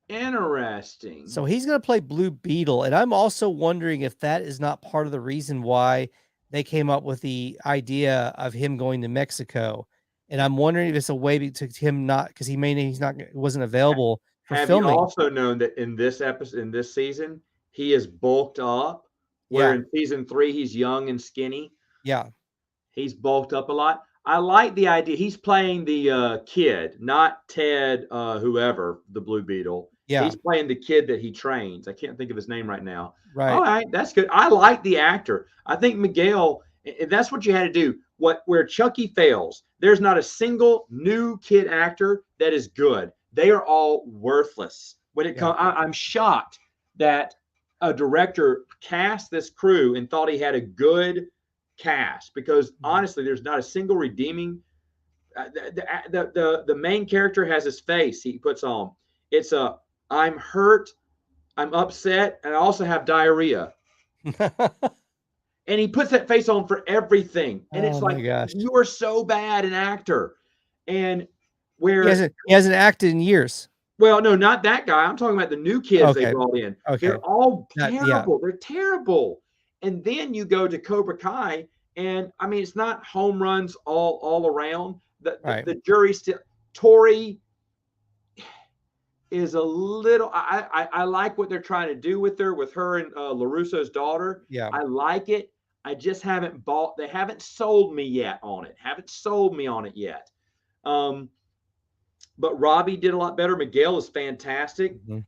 Interesting. So he's going to play Blue Beetle, and I'm also wondering if that is not part of the reason why they came up with the idea of him going to Mexico. And I'm wondering if it's a way to him not, because wasn't available for filming. Have you also known that in this episode, in this season, he is bulked up, where in season 3 he's young and skinny. Yeah, he's bulked up a lot. I like the idea. He's playing the kid, not Ted, whoever, the Blue Beetle. Yeah, he's playing the kid that he trains. I can't think of his name right now. Right. All right, that's good. I like the actor. I think Miguel. That's what you had to do. Where Chucky fails, there's not a single new kid actor that is good. They are all worthless. When it comes, I'm shocked that a director cast this crew and thought he had a good cast, because honestly, there's not a single redeeming. The main character has his face he puts on. It's I'm hurt, I'm upset, and I also have diarrhea. And he puts that face on for everything. And it's like, you are so bad an actor. And where he hasn't acted in years. Well, no, not that guy. I'm talking about the new kids they brought in. Okay. They're all terrible. They're terrible. And then you go to Cobra Kai, and I mean, it's not home runs all around. The jury still. Tori is a little. I like what they're trying to do with her and LaRusso's daughter. Yeah, I like it. I just haven't bought. They haven't sold me yet on it. Haven't sold me on it yet. But Robbie did a lot better. Miguel is fantastic. Mm-hmm.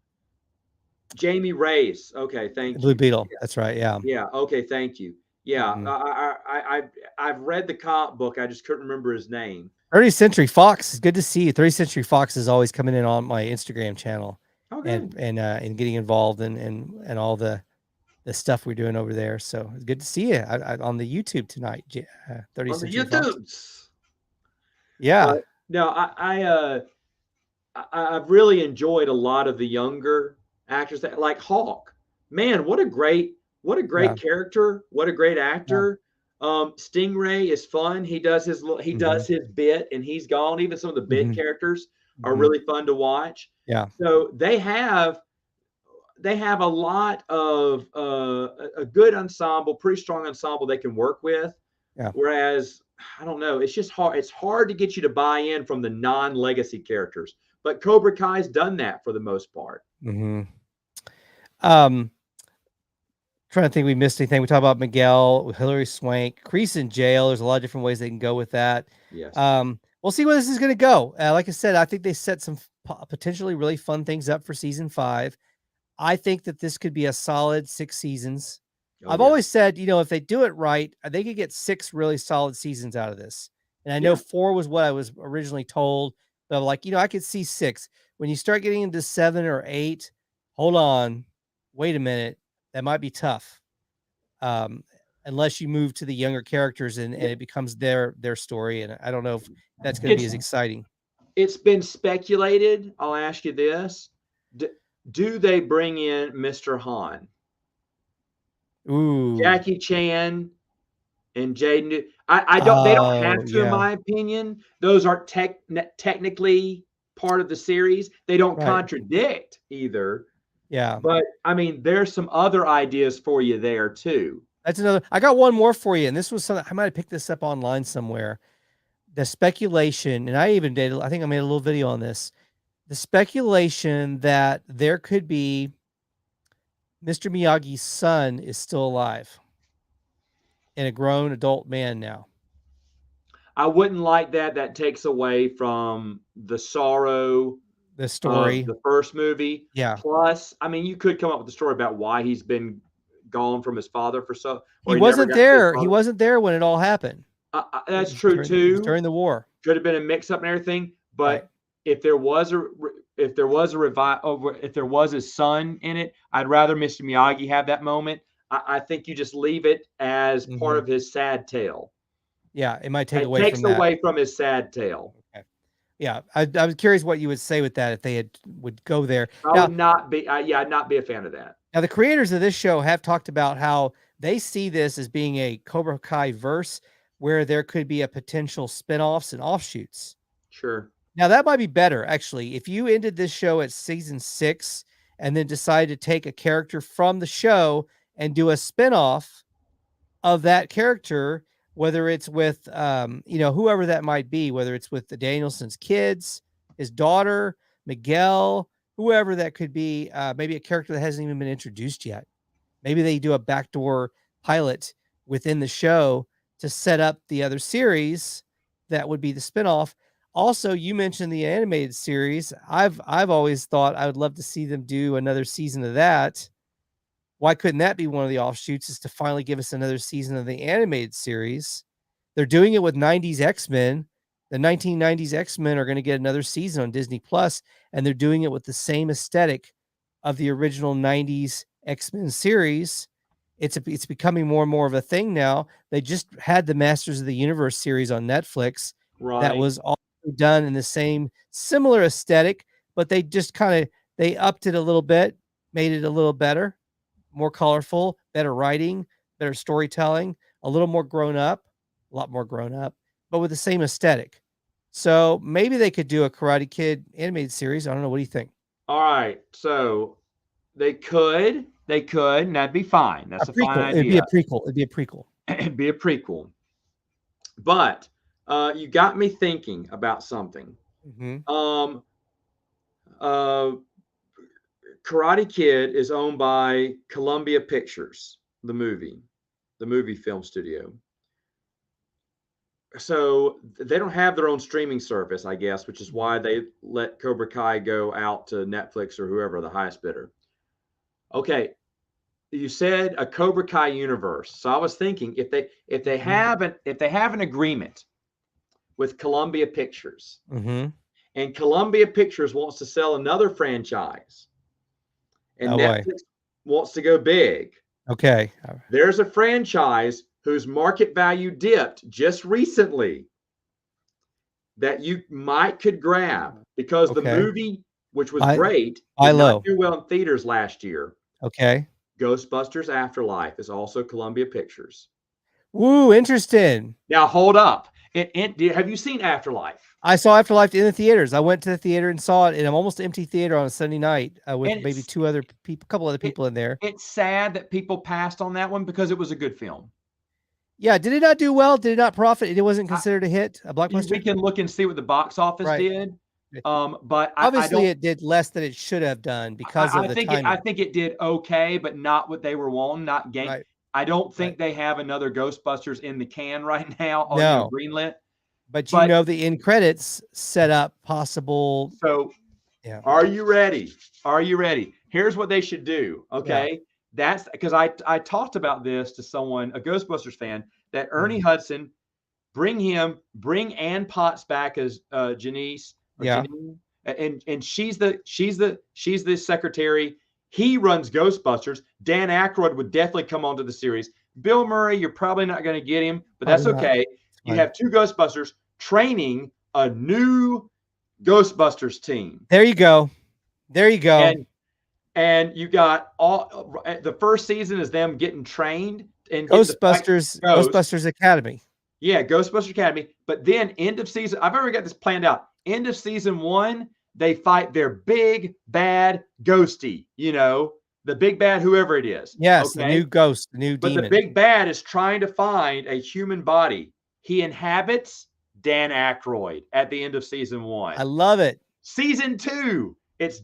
Jamie Reyes. Okay, thank you. Blue Beetle. Yeah. That's right. Yeah. Yeah. Okay, thank you. Yeah. Mm-hmm. I've read the comic book. I just couldn't remember his name. 30th Century Fox. It's good to see you. 30th Century Fox is always coming in on my Instagram channel. Okay. And getting involved in all the stuff we're doing over there. So it's good to see you on the YouTube tonight. 30th Century Fox. Yeah. No, I've really enjoyed a lot of the younger actors that like Hawk. Man, what a great character. What a great actor. Yeah. Stingray is fun. He does his bit and he's gone. Even some of the bit characters are really fun to watch. Yeah. So they have a lot of a good ensemble, pretty strong ensemble they can work with. Yeah. Whereas I don't know, it's just hard. It's hard to get you to buy in from the non-legacy characters. But Cobra Kai's done that for the most part. Mm-hmm. Trying to think we missed anything. We talked about Miguel, Hilary Swank, Kreese in jail. There's a lot of different ways they can go with that. Yes. We'll see where this is going to go. Like I said, I think they set some potentially really fun things up for season 5. I think that this could be a solid 6 seasons. I've always said, if they do it right, they could get 6 really solid seasons out of this. And I know 4 was what I was originally told, but I'm like, I could see 6. When you start getting into 7 or 8, hold on, wait a minute, that might be tough. Unless you move to the younger characters and it becomes their story. And I don't know if that's going to be as exciting. It's been speculated. I'll ask you this. Do they bring in Mr. Han? Ooh. Jackie Chan and Jaden. They don't have to, in my opinion. Those aren't technically part of the series. They don't contradict either. Yeah. But I mean, there's some other ideas for you there too. That's another. I got one more for you. And this was something I might have picked this up online somewhere. The speculation, and I think I made a little video on this. The speculation that there could be Mr. Miyagi's son is still alive and a grown adult man now. I wouldn't like that. That takes away from the sorrow, the story, of the first movie. Yeah. Plus, I mean, you could come up with a story about why he's been gone from his father for so. He wasn't there. He wasn't there when it all happened. That's true too. During the war, could have been a mix-up and everything. But right. if there was a son in it, I'd rather Mr. Miyagi have that moment. I think you just leave it as part of his sad tale. Yeah, it might take it away takes from that. away from his sad tale. Okay. Yeah, I was curious what you would say with that if they would go there. I would not be. I'd not be a fan of that. Now, the creators of this show have talked about how they see this as being a Cobra Kai verse where there could be a potential spinoffs and offshoots. Sure. Now, that might be better, actually. If you ended this show at season 6 and then decided to take a character from the show and do a spinoff of that character, whether it's with, whoever that might be, whether it's with the Danielson's kids, his daughter, Miguel, whoever that could be, maybe a character that hasn't even been introduced yet. Maybe they do a backdoor pilot within the show to set up the other series that would be the spinoff. Also, you mentioned the animated series. I've always thought I would love to see them do another season of that. Why couldn't that be one of the offshoots, is to finally give us another season of the animated series? They're doing it with 90s X-Men. The 1990s X-Men are going to get another season on Disney Plus, and they're doing it with the same aesthetic of the original 90s X-Men series. It's becoming more and more of a thing now. They just had the Masters of the Universe series on Netflix. Right. That was all done in the same similar aesthetic, but they just they upped it a little bit, made it a little better, more colorful, better writing, better storytelling, a lot more grown up, but with the same aesthetic. So maybe they could do a Karate Kid animated series. I don't know. What do you think? All right. So they could, and that'd be fine. That's a fine idea. It'd be a prequel. It'd be a prequel. But you got me thinking about something. Karate Kid is owned by Columbia Pictures, the movie film studio. So they don't have their own streaming service, I guess, which is why they let Cobra Kai go out to Netflix or whoever, the highest bidder. Okay, you said a Cobra Kai universe. So I was thinking if they have an agreement with Columbia Pictures, and Columbia Pictures wants to sell another franchise, and Netflix wants to go big. Okay. There's a franchise whose market value dipped just recently that you could grab because the movie, which was great, did not do well in theaters last year. Okay. Ghostbusters Afterlife is also Columbia Pictures. Woo, interesting. Now hold up. Have you seen Afterlife? I saw Afterlife in the theaters. I went to the theater and saw it in an almost empty theater on a Sunday night with maybe couple other people in there. It's sad that people passed on that one because it was a good film. Yeah, did it not do well? Did it not profit? It wasn't considered a hit, a blockbuster? We can look and see what the box office did. But obviously it did less than it should have done because of the timing. I think it did okay, but not what they were wanting, not game. Right. I don't think they have another Ghostbusters in the can right now on greenlit. But the end credits set up possible. So are you ready? Here's what they should do. Okay. Yeah. That's because I talked about this to someone, a Ghostbusters fan, that Ernie Hudson, bring Ann Potts back as Janice. Janine, and she's the secretary. He runs Ghostbusters. Dan Aykroyd would definitely come onto the series. Bill Murray, you're probably not going to get him, but that's okay. You have two Ghostbusters training a new Ghostbusters team. There you go. And you got the first season is them getting trained in Ghostbusters Academy. Yeah, Ghostbusters Academy. But then end of season, I've already got this planned out. End of season 1, they fight their big bad ghosty, the big bad, whoever it is. Yes, the new ghost, the new demon. But the big bad is trying to find a human body. He inhabits Dan Aykroyd at the end of season 1. I love it. Season 2, it's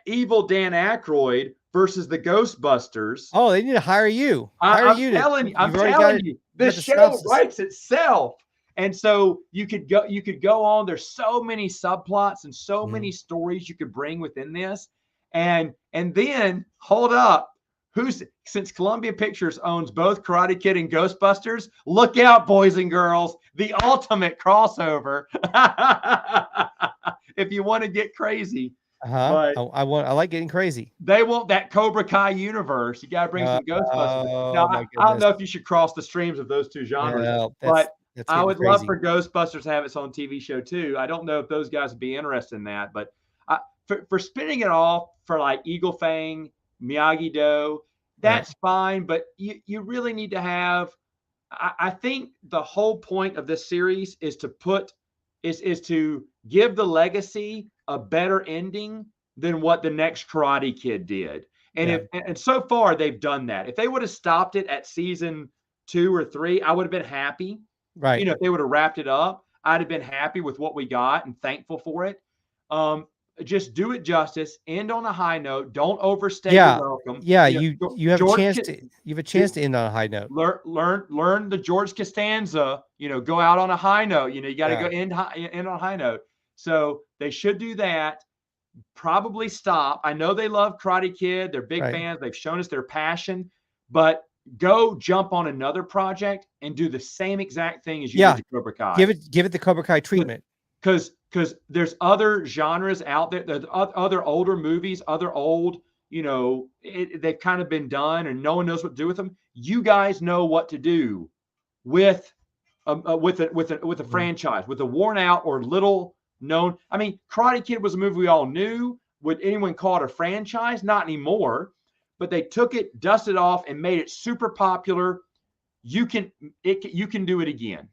evil Dan Aykroyd versus the Ghostbusters. Oh, they need to hire you. I'm telling you, the show writes itself. And so you could go on. There's so many subplots and so many stories you could bring within this. And then hold up. since Columbia Pictures owns both Karate Kid and Ghostbusters, look out, boys and girls, the ultimate crossover. If you want to get crazy. But I like getting crazy. They want that Cobra Kai universe. You got to bring some Ghostbusters. Now, I don't know if you should cross the streams of those two genres, but I would love for Ghostbusters to have its own TV show too. I don't know if those guys would be interested in that, but for spinning it off for like Eagle Fang, Miyagi-Do, that's fine. But you really need to have. I think the whole point of this series is to give the legacy a better ending than what the next Karate Kid did. And and so far they've done that. If they would have stopped it at season 2 or 3, I would have been happy. Right. You know, if they would have wrapped it up, I'd have been happy with what we got and thankful for it. Just do it justice. End on a high note. Don't overstay your welcome. Yeah, you have a chance to end on a high note. Learn the George Costanza. You know, go out on a high note. You know, you got to go end on a high note. So they should do that. Probably stop. I know they love Karate Kid. They're big fans. They've shown us their passion. But go jump on another project and do the same exact thing as you did to Cobra Kai. Give it the Cobra Kai treatment. Because there's other genres out there. There's other older movies, other old, they've kind of been done and no one knows what to do with them. You guys know what to do with a franchise, with a worn out or little known. I mean, Karate Kid was a movie we all knew. Would anyone call it a franchise? Not anymore. But they took it, dusted off, and made it super popular. You can do it again.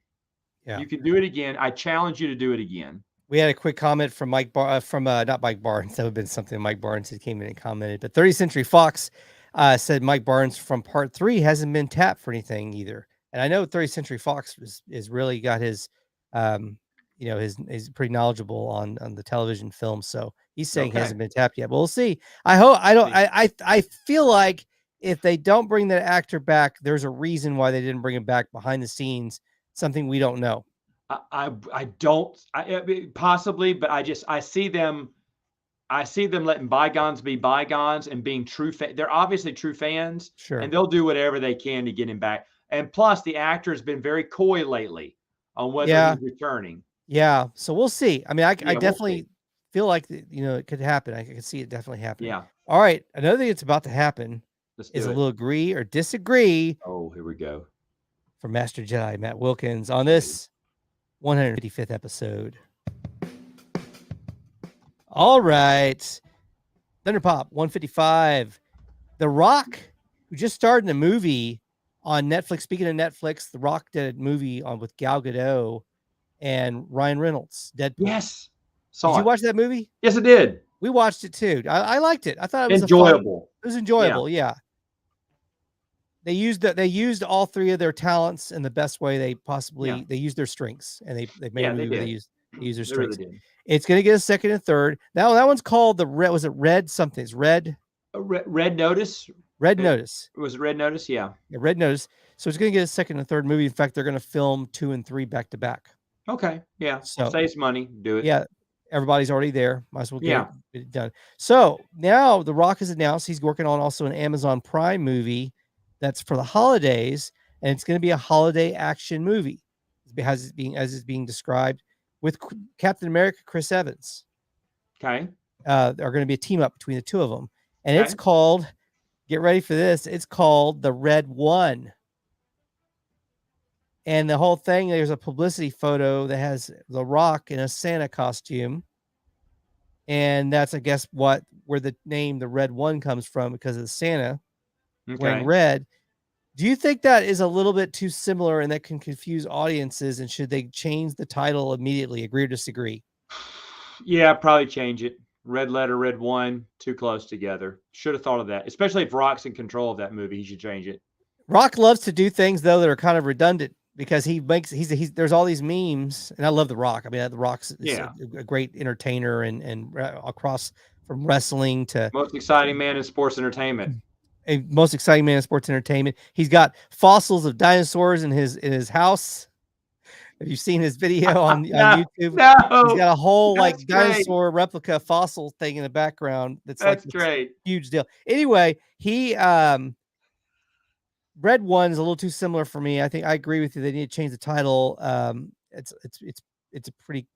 Yeah. You can do it again. I challenge you to do it again. We had a quick comment from not Mike Barnes. That would have been something Mike Barnes had came in and commented. But 30th Century Fox said Mike Barnes from Part 3 hasn't been tapped for anything either. And I know 30th Century Fox is really got his, he's pretty knowledgeable on the television film. So he's saying he hasn't been tapped yet. But we'll see. I feel like if they don't bring that actor back, there's a reason why they didn't bring him back behind the scenes. Something we don't know. Possibly, but I see them letting bygones be bygones and being true. They're obviously true fans, sure, and they'll do whatever they can to get him back. And plus, the actor has been very coy lately on whether he's returning. Yeah, so we'll see. I mean, I definitely feel like it could happen. I can see it definitely happening. Yeah. All right, another thing that's about to happen is a little agree or disagree. Oh, here we go. From Master Jedi Matt Wilkins on this 155th episode. All right. Thunder Pop 155. The Rock, who just starred in a movie on Netflix. Speaking of Netflix, The Rock did a movie with Gal Gadot and Ryan Reynolds. Deadpool. Yes. Did you watch that movie? Yes, I did. We watched it too. I liked it. I thought it was enjoyable. It was enjoyable. Yeah. They used all three of their talents in the best way they possibly. They used their strengths, and they made a movie. They used their strengths. Really, it's going to get a second and third. Now that one's called the Red. Was it Red something? It's Red. Red Notice. Red Notice. Was it Red Notice? Yeah. Red Notice. So it's going to get a second and third movie. In fact, they're going to film 2 and 3 back to back. Okay. Yeah. So saves money. Do it. Yeah. Everybody's already there. Might as well get it done. So now The Rock has announced he's working on also an Amazon Prime movie that's for the holidays, and it's going to be a holiday action movie, as it's being described, with Captain America, Chris Evans. Okay. Are going to be a team up between the two of them, and it's called. Get ready for this. It's called The Red One. And the whole thing, there's a publicity photo that has The Rock in a Santa costume. And that's, I guess, where the name The Red One comes from, because of the Santa wearing red. Do you think that is a little bit too similar and that can confuse audiences? And should they change the title immediately? Agree or disagree? Yeah, probably change it. Red letter, Red One, too close together. Should have thought of that. Especially if Rock's in control of that movie, he should change it. Rock loves to do things, though, that are kind of redundant, because there's all these memes, and I love The Rock. I mean, The Rock's a great entertainer and across from wrestling to most exciting man in sports entertainment. Most exciting man in sports entertainment. He's got fossils of dinosaurs in his house. Have you seen his video on YouTube? No, he's got a whole like great. dinosaur replica fossil thing in the background. That's like great. Huge deal. Anyway, he Red One's a little too similar for me. I think I agree with you. They need to change the title. It's a pretty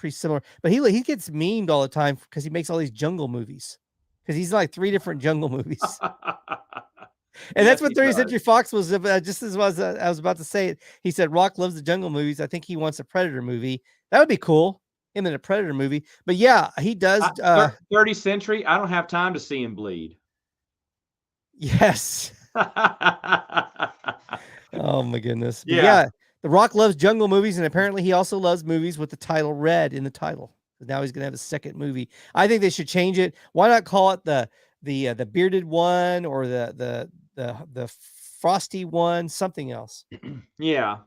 similar, but he gets memed all the time because he makes all these jungle movies. Because he's like 3 different jungle movies. And that's what 30th Century Fox was just as was I was about to say it. He said Rock loves the jungle movies. I think he wants a Predator movie. That would be cool. Him in a Predator movie. But yeah, he does 30th Century. I don't have time to see him bleed. Yes. Oh my goodness. But yeah, The Rock loves jungle movies, and apparently he also loves movies with the title Red in the title. Now he's gonna have a second movie. I think they should change it. Why not call it the bearded one or the frosty one, something else? Yeah.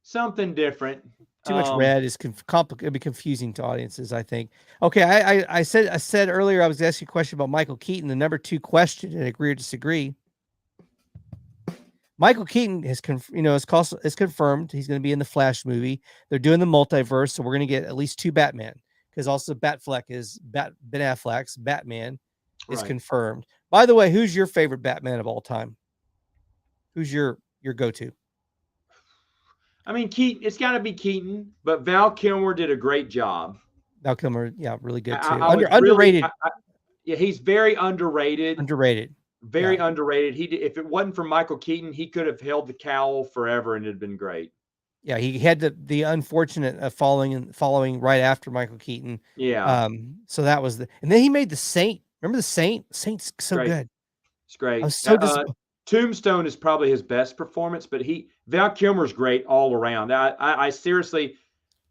Something different. Too much red is complicated. It'd be confusing to audiences, I think. Okay, I said earlier I was asking a question about Michael Keaton, the number 2 question, and agree or disagree. Michael Keaton is confirmed he's going to be in the Flash movie. They're doing the multiverse, so we're going to get at least 2 Batman, because also Ben Affleck's Batman is confirmed. By the way, who's your favorite Batman of all time? Who's your go-to? I mean, Keaton. It's got to be Keaton, but Val Kilmer did a great job. Val Kilmer, yeah, really good too. Underrated. He's very underrated. Very underrated. If it wasn't for Michael Keaton, he could have held the cowl forever, and it'd been great. Yeah, he had the unfortunate following right after Michael Keaton. Yeah. So that was and then he made The Saint. Remember The Saint? Saint's so good. It's great. I was so disappointed. Tombstone is probably his best performance, but Val Kilmer's great all around. I seriously,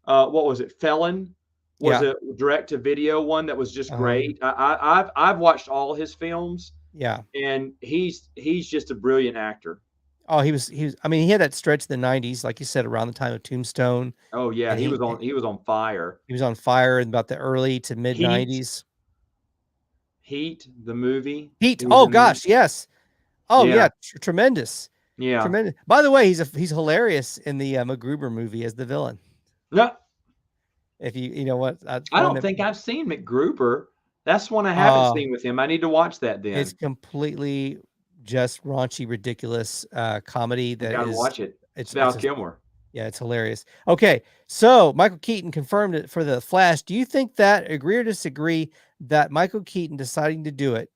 what was it? Felon was a direct-to-video one that was just great. I've watched all his films. Yeah, and he's just a brilliant actor. Oh, he was. I mean, he had that stretch in the '90s, like you said, around the time of Tombstone. Oh yeah, he was on fire. He was on fire in about the early to mid '90s. Heat, the movie. Heat. Oh gosh, yes. Oh yeah, tremendous. Yeah, tremendous. By the way, he's hilarious in the MacGruber movie as the villain. No, if you know what, I don't think I've seen MacGruber. That's one I haven't seen with him. I need to watch that then. It's completely just raunchy, ridiculous comedy. That gotta watch it. It's Val Kilmer. Yeah, it's hilarious. Okay, so Michael Keaton confirmed it for the Flash. Do you think that, agree or disagree, that Michael Keaton deciding to do it,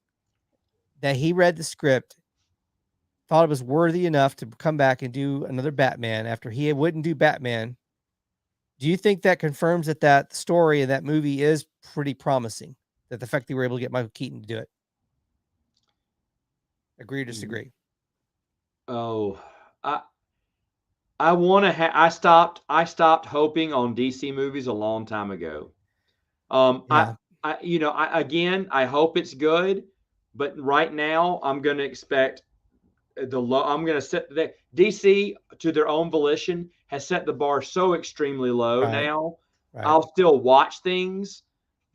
that he read the script, thought it was worthy enough to come back and do another Batman after he wouldn't do Batman? Do you think that confirms that story and that movie is pretty promising? That the fact that we were able to get Michael Keaton to do it? Agree or disagree? Oh, I stopped hoping on DC movies a long time ago. I hope it's good, but right now I'm going to expect I'm going to set the DC, to their own volition, has set the bar so extremely low now. Right. I'll still watch things,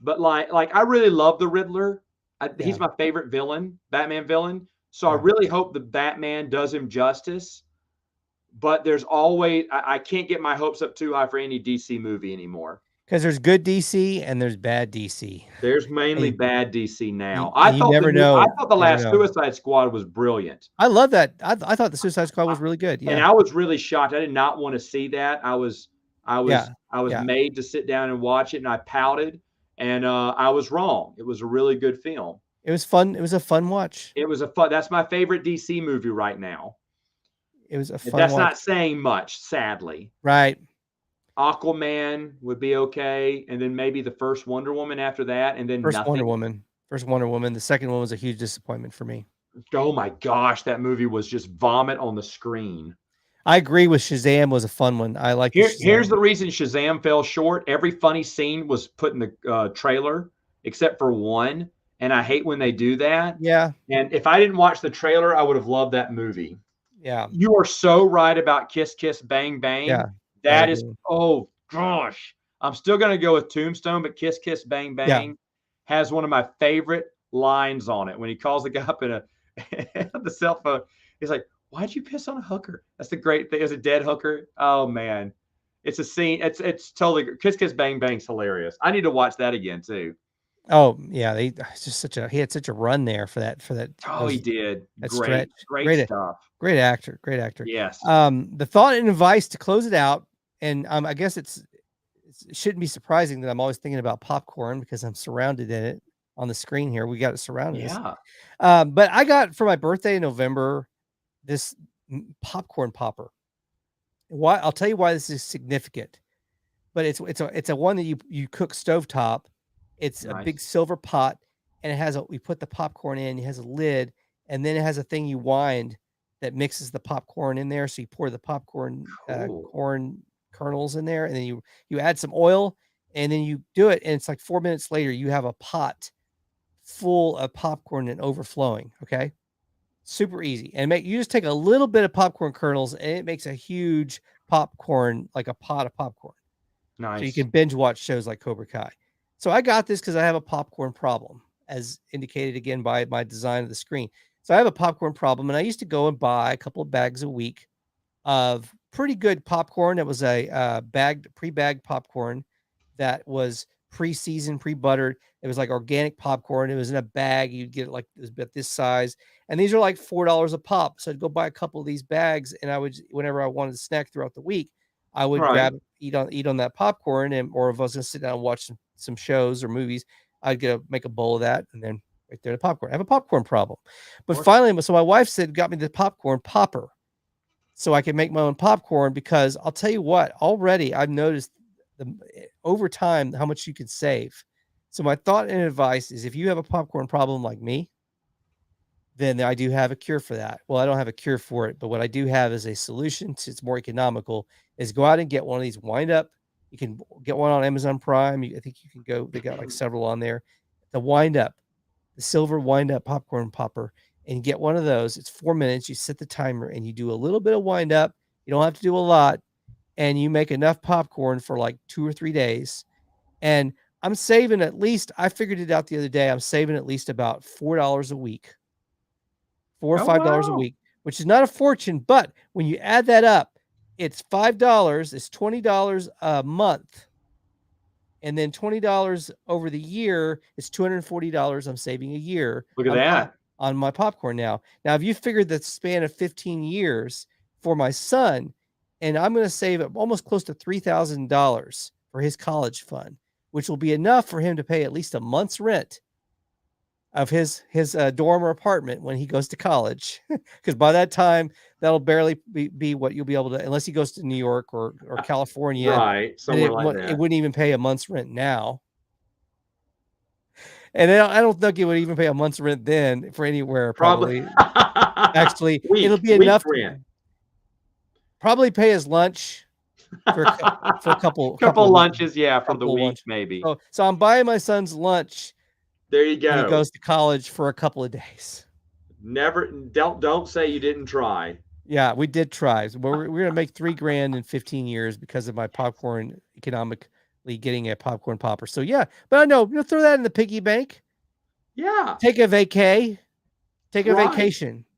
but like I really love the Riddler. He's my favorite villain, Batman villain. So I really hope the Batman does him justice. But there's always, I can't get my hopes up too high for any DC movie anymore. Because there's good DC and there's bad DC. There's mainly bad DC now. I thought the last Suicide Squad was brilliant. I love that. I thought the Suicide Squad was really good. Yeah. And I was really shocked. I did not want to see that. I was made to sit down and watch it, and I pouted, and I was wrong. It was a really good film. It was fun. It was a fun watch. That's my favorite DC movie right now. It was a fun That's watch. not saying much, sadly. Right. Aquaman would be okay, and then maybe the first Wonder Woman after that, and then First nothing. Wonder Woman. The second one was a huge disappointment for me. Oh my gosh, that movie was just vomit on the screen. I agree with Shazam was a fun one. I like. Here's the reason Shazam fell short. Every funny scene was put in the trailer, except for one, and I hate when they do that. Yeah. And if I didn't watch the trailer, I would have loved that movie. Yeah. You are so right about Kiss Kiss Bang Bang. Yeah. That is, oh gosh. I'm still going to go with Tombstone, but Kiss Kiss Bang Bang has one of my favorite lines on it when he calls the guy up in the cell phone. He's like, Why'd you piss on a hooker? That's the great thing. Is a dead hooker. Oh man, it's a scene. It's totally Kiss Kiss Bang Bang's hilarious. I need to watch that again too. Oh yeah, it's just he had such a run there for that. Oh, he did. That Great, stretch. great stuff. Great actor. Yes. The thought and advice to close it out, and I guess it shouldn't be surprising that I'm always thinking about popcorn because I'm surrounded in it on the screen here. We got it surrounded. Yeah. But I got for my birthday in November this popcorn popper. Why? I'll tell you why this is significant. But it's a one that you cook stovetop. It's Nice. a big silver pot, and it has we put the popcorn in. It has a lid, and then it has a thing you wind that mixes the popcorn in there. So you pour the popcorn corn kernels in there, and then you add some oil, and then you do it, and it's like 4 minutes later you have a pot full of popcorn and overflowing. Okay, super easy, and you just take a little bit of popcorn kernels, and it makes a huge popcorn, like a pot of popcorn. Nice. So you can binge watch shows like Cobra Kai. So I got this because I have a popcorn problem, as indicated again by my design of the screen. So I have a popcorn problem, and I used to go and buy a couple of bags a week of pretty good popcorn. It was a pre-bagged popcorn that was pre-seasoned, pre-buttered. It was like organic popcorn. It was in a bag. You'd get it like it was about this size, and these are like $4 a pop. So I'd go buy a couple of these bags, and I would, whenever I wanted to snack throughout the week, I would grab eat on that popcorn, or if I was going to sit down and watch some shows or movies, I'd make a bowl of that, and then right there the popcorn. I have a popcorn problem, but finally, so my wife got me the popcorn popper, so I can make my own popcorn. Because I'll tell you what, already I've noticed over time how much you can save. So my thought and advice is, if you have a popcorn problem like me, then I do have a cure for that. Well, I don't have a cure for it, but what I do have is a solution it's more economical, is go out and get one of these wind up. You can get one on Amazon Prime. I think you can go, they got like several on there. The wind up, the silver wind up popcorn popper, and get one of those. It's 4 minutes. You set the timer and you do a little bit of wind up. You don't have to do a lot, and you make enough popcorn for like 2 or 3 days. And I'm saving at least, I figured it out the other day, I'm saving at least about $4 a week. $4 or $5 a week, which is not a fortune, but when you add that up, it's $5, it's $20 a month, and then $20 over the year is $240 I'm saving a year. Look at that on my popcorn now. Now, if you figured the span of 15 years for my son, and I'm going to save almost close to $3,000 for his college fund, which will be enough for him to pay at least a month's rent of his dorm or apartment when he goes to college, because by that time that'll barely be what you'll be able to, unless he goes to New York or California, right? Somewhere like that. It wouldn't even pay a month's rent now, and I don't think it would even pay a month's rent then for anywhere. Probably, actually, it'll be enough to probably pay his lunch for a couple lunches, yeah, for the week maybe. So I'm buying my son's lunch. There you go. He goes to college for a couple of days. Don't say you didn't try. Yeah, we did try. So we're going to make $3,000 in 15 years because of my popcorn economically getting a popcorn popper. So yeah, but I know, throw that in the piggy bank. Yeah. Take a vacation.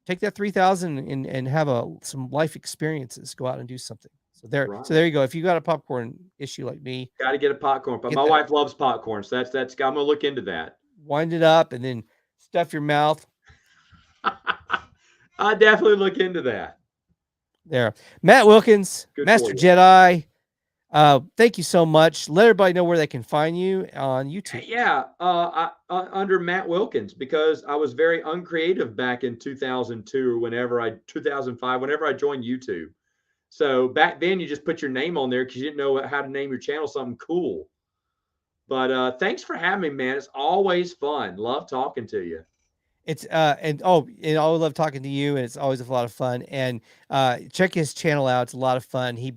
Take that 3,000 and have some life experiences. Go out and do something. So there you go. If you got a popcorn issue like me, got to get a popcorn. But my wife loves popcorn, so that's I'm gonna look into that. Wind it up and then stuff your mouth. I definitely look into that. There, Matt Wilkins, Master Jedi. Thank you so much. Let everybody know where they can find you on YouTube. Yeah, under Matt Wilkins, because I was very uncreative back in 2002 or 2005, whenever I joined YouTube. So back then, you just put your name on there because you didn't know how to name your channel something cool. But thanks for having me, man. It's always fun. Love talking to you. It's and I love talking to you, and it's always a lot of fun. And check his channel out; it's a lot of fun. He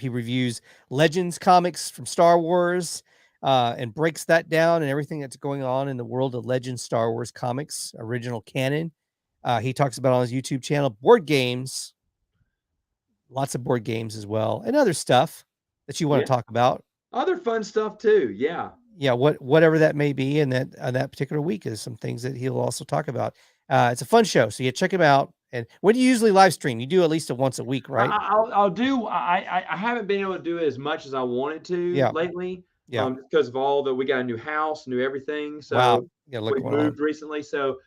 reviews Legends comics from Star Wars, and breaks that down and everything that's going on in the world of Legends Star Wars comics, original canon. He talks about on his YouTube channel board games, lots of board games as well, and other stuff that you want to talk about. Other fun stuff too. Yeah. Yeah. Whatever that may be. And that particular week is some things that he'll also talk about. It's a fun show. So check him out And when do you usually live stream? You do at least once a week, right? I'll do. I haven't been able to do it as much as I wanted to lately. Because of all we got a new house, new everything. So we moved recently. So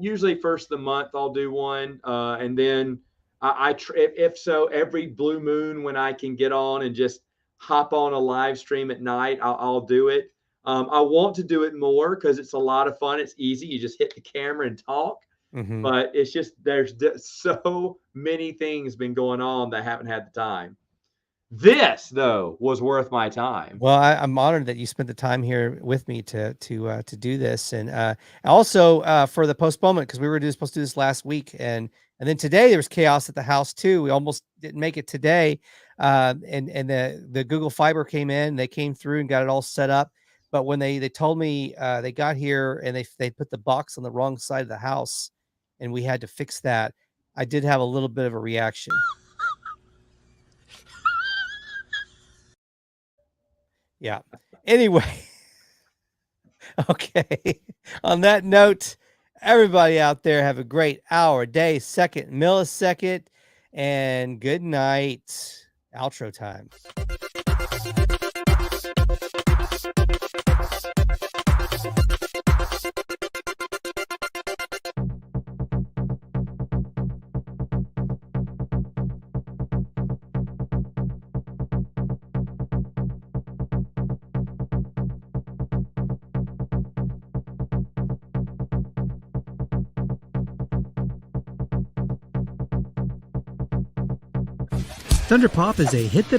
usually first of the month I'll do one, and then if so, every blue moon when I can get on and just hop on a live stream at night, I'll do it. I want to do it more because it's a lot of fun. It's easy. You just hit the camera and talk. Mm-hmm. But it's just there's so many things been going on that I haven't had the time. This though was worth my time. Well, I'm honored that you spent the time here with me to do this, and also for the postponement, because we were supposed to do this last week, and then today there was chaos at the house too. We almost didn't make it today, and the Google Fiber came in, they came through and got it all set up. But when they told me they got here and they put the box on the wrong side of the house, and we had to fix that, I did have a little bit of a reaction. Yeah. Anyway. Okay. On that note, everybody out there have a great hour, day, second, millisecond, and good night. Outro time. Thunder Pop is a Hit the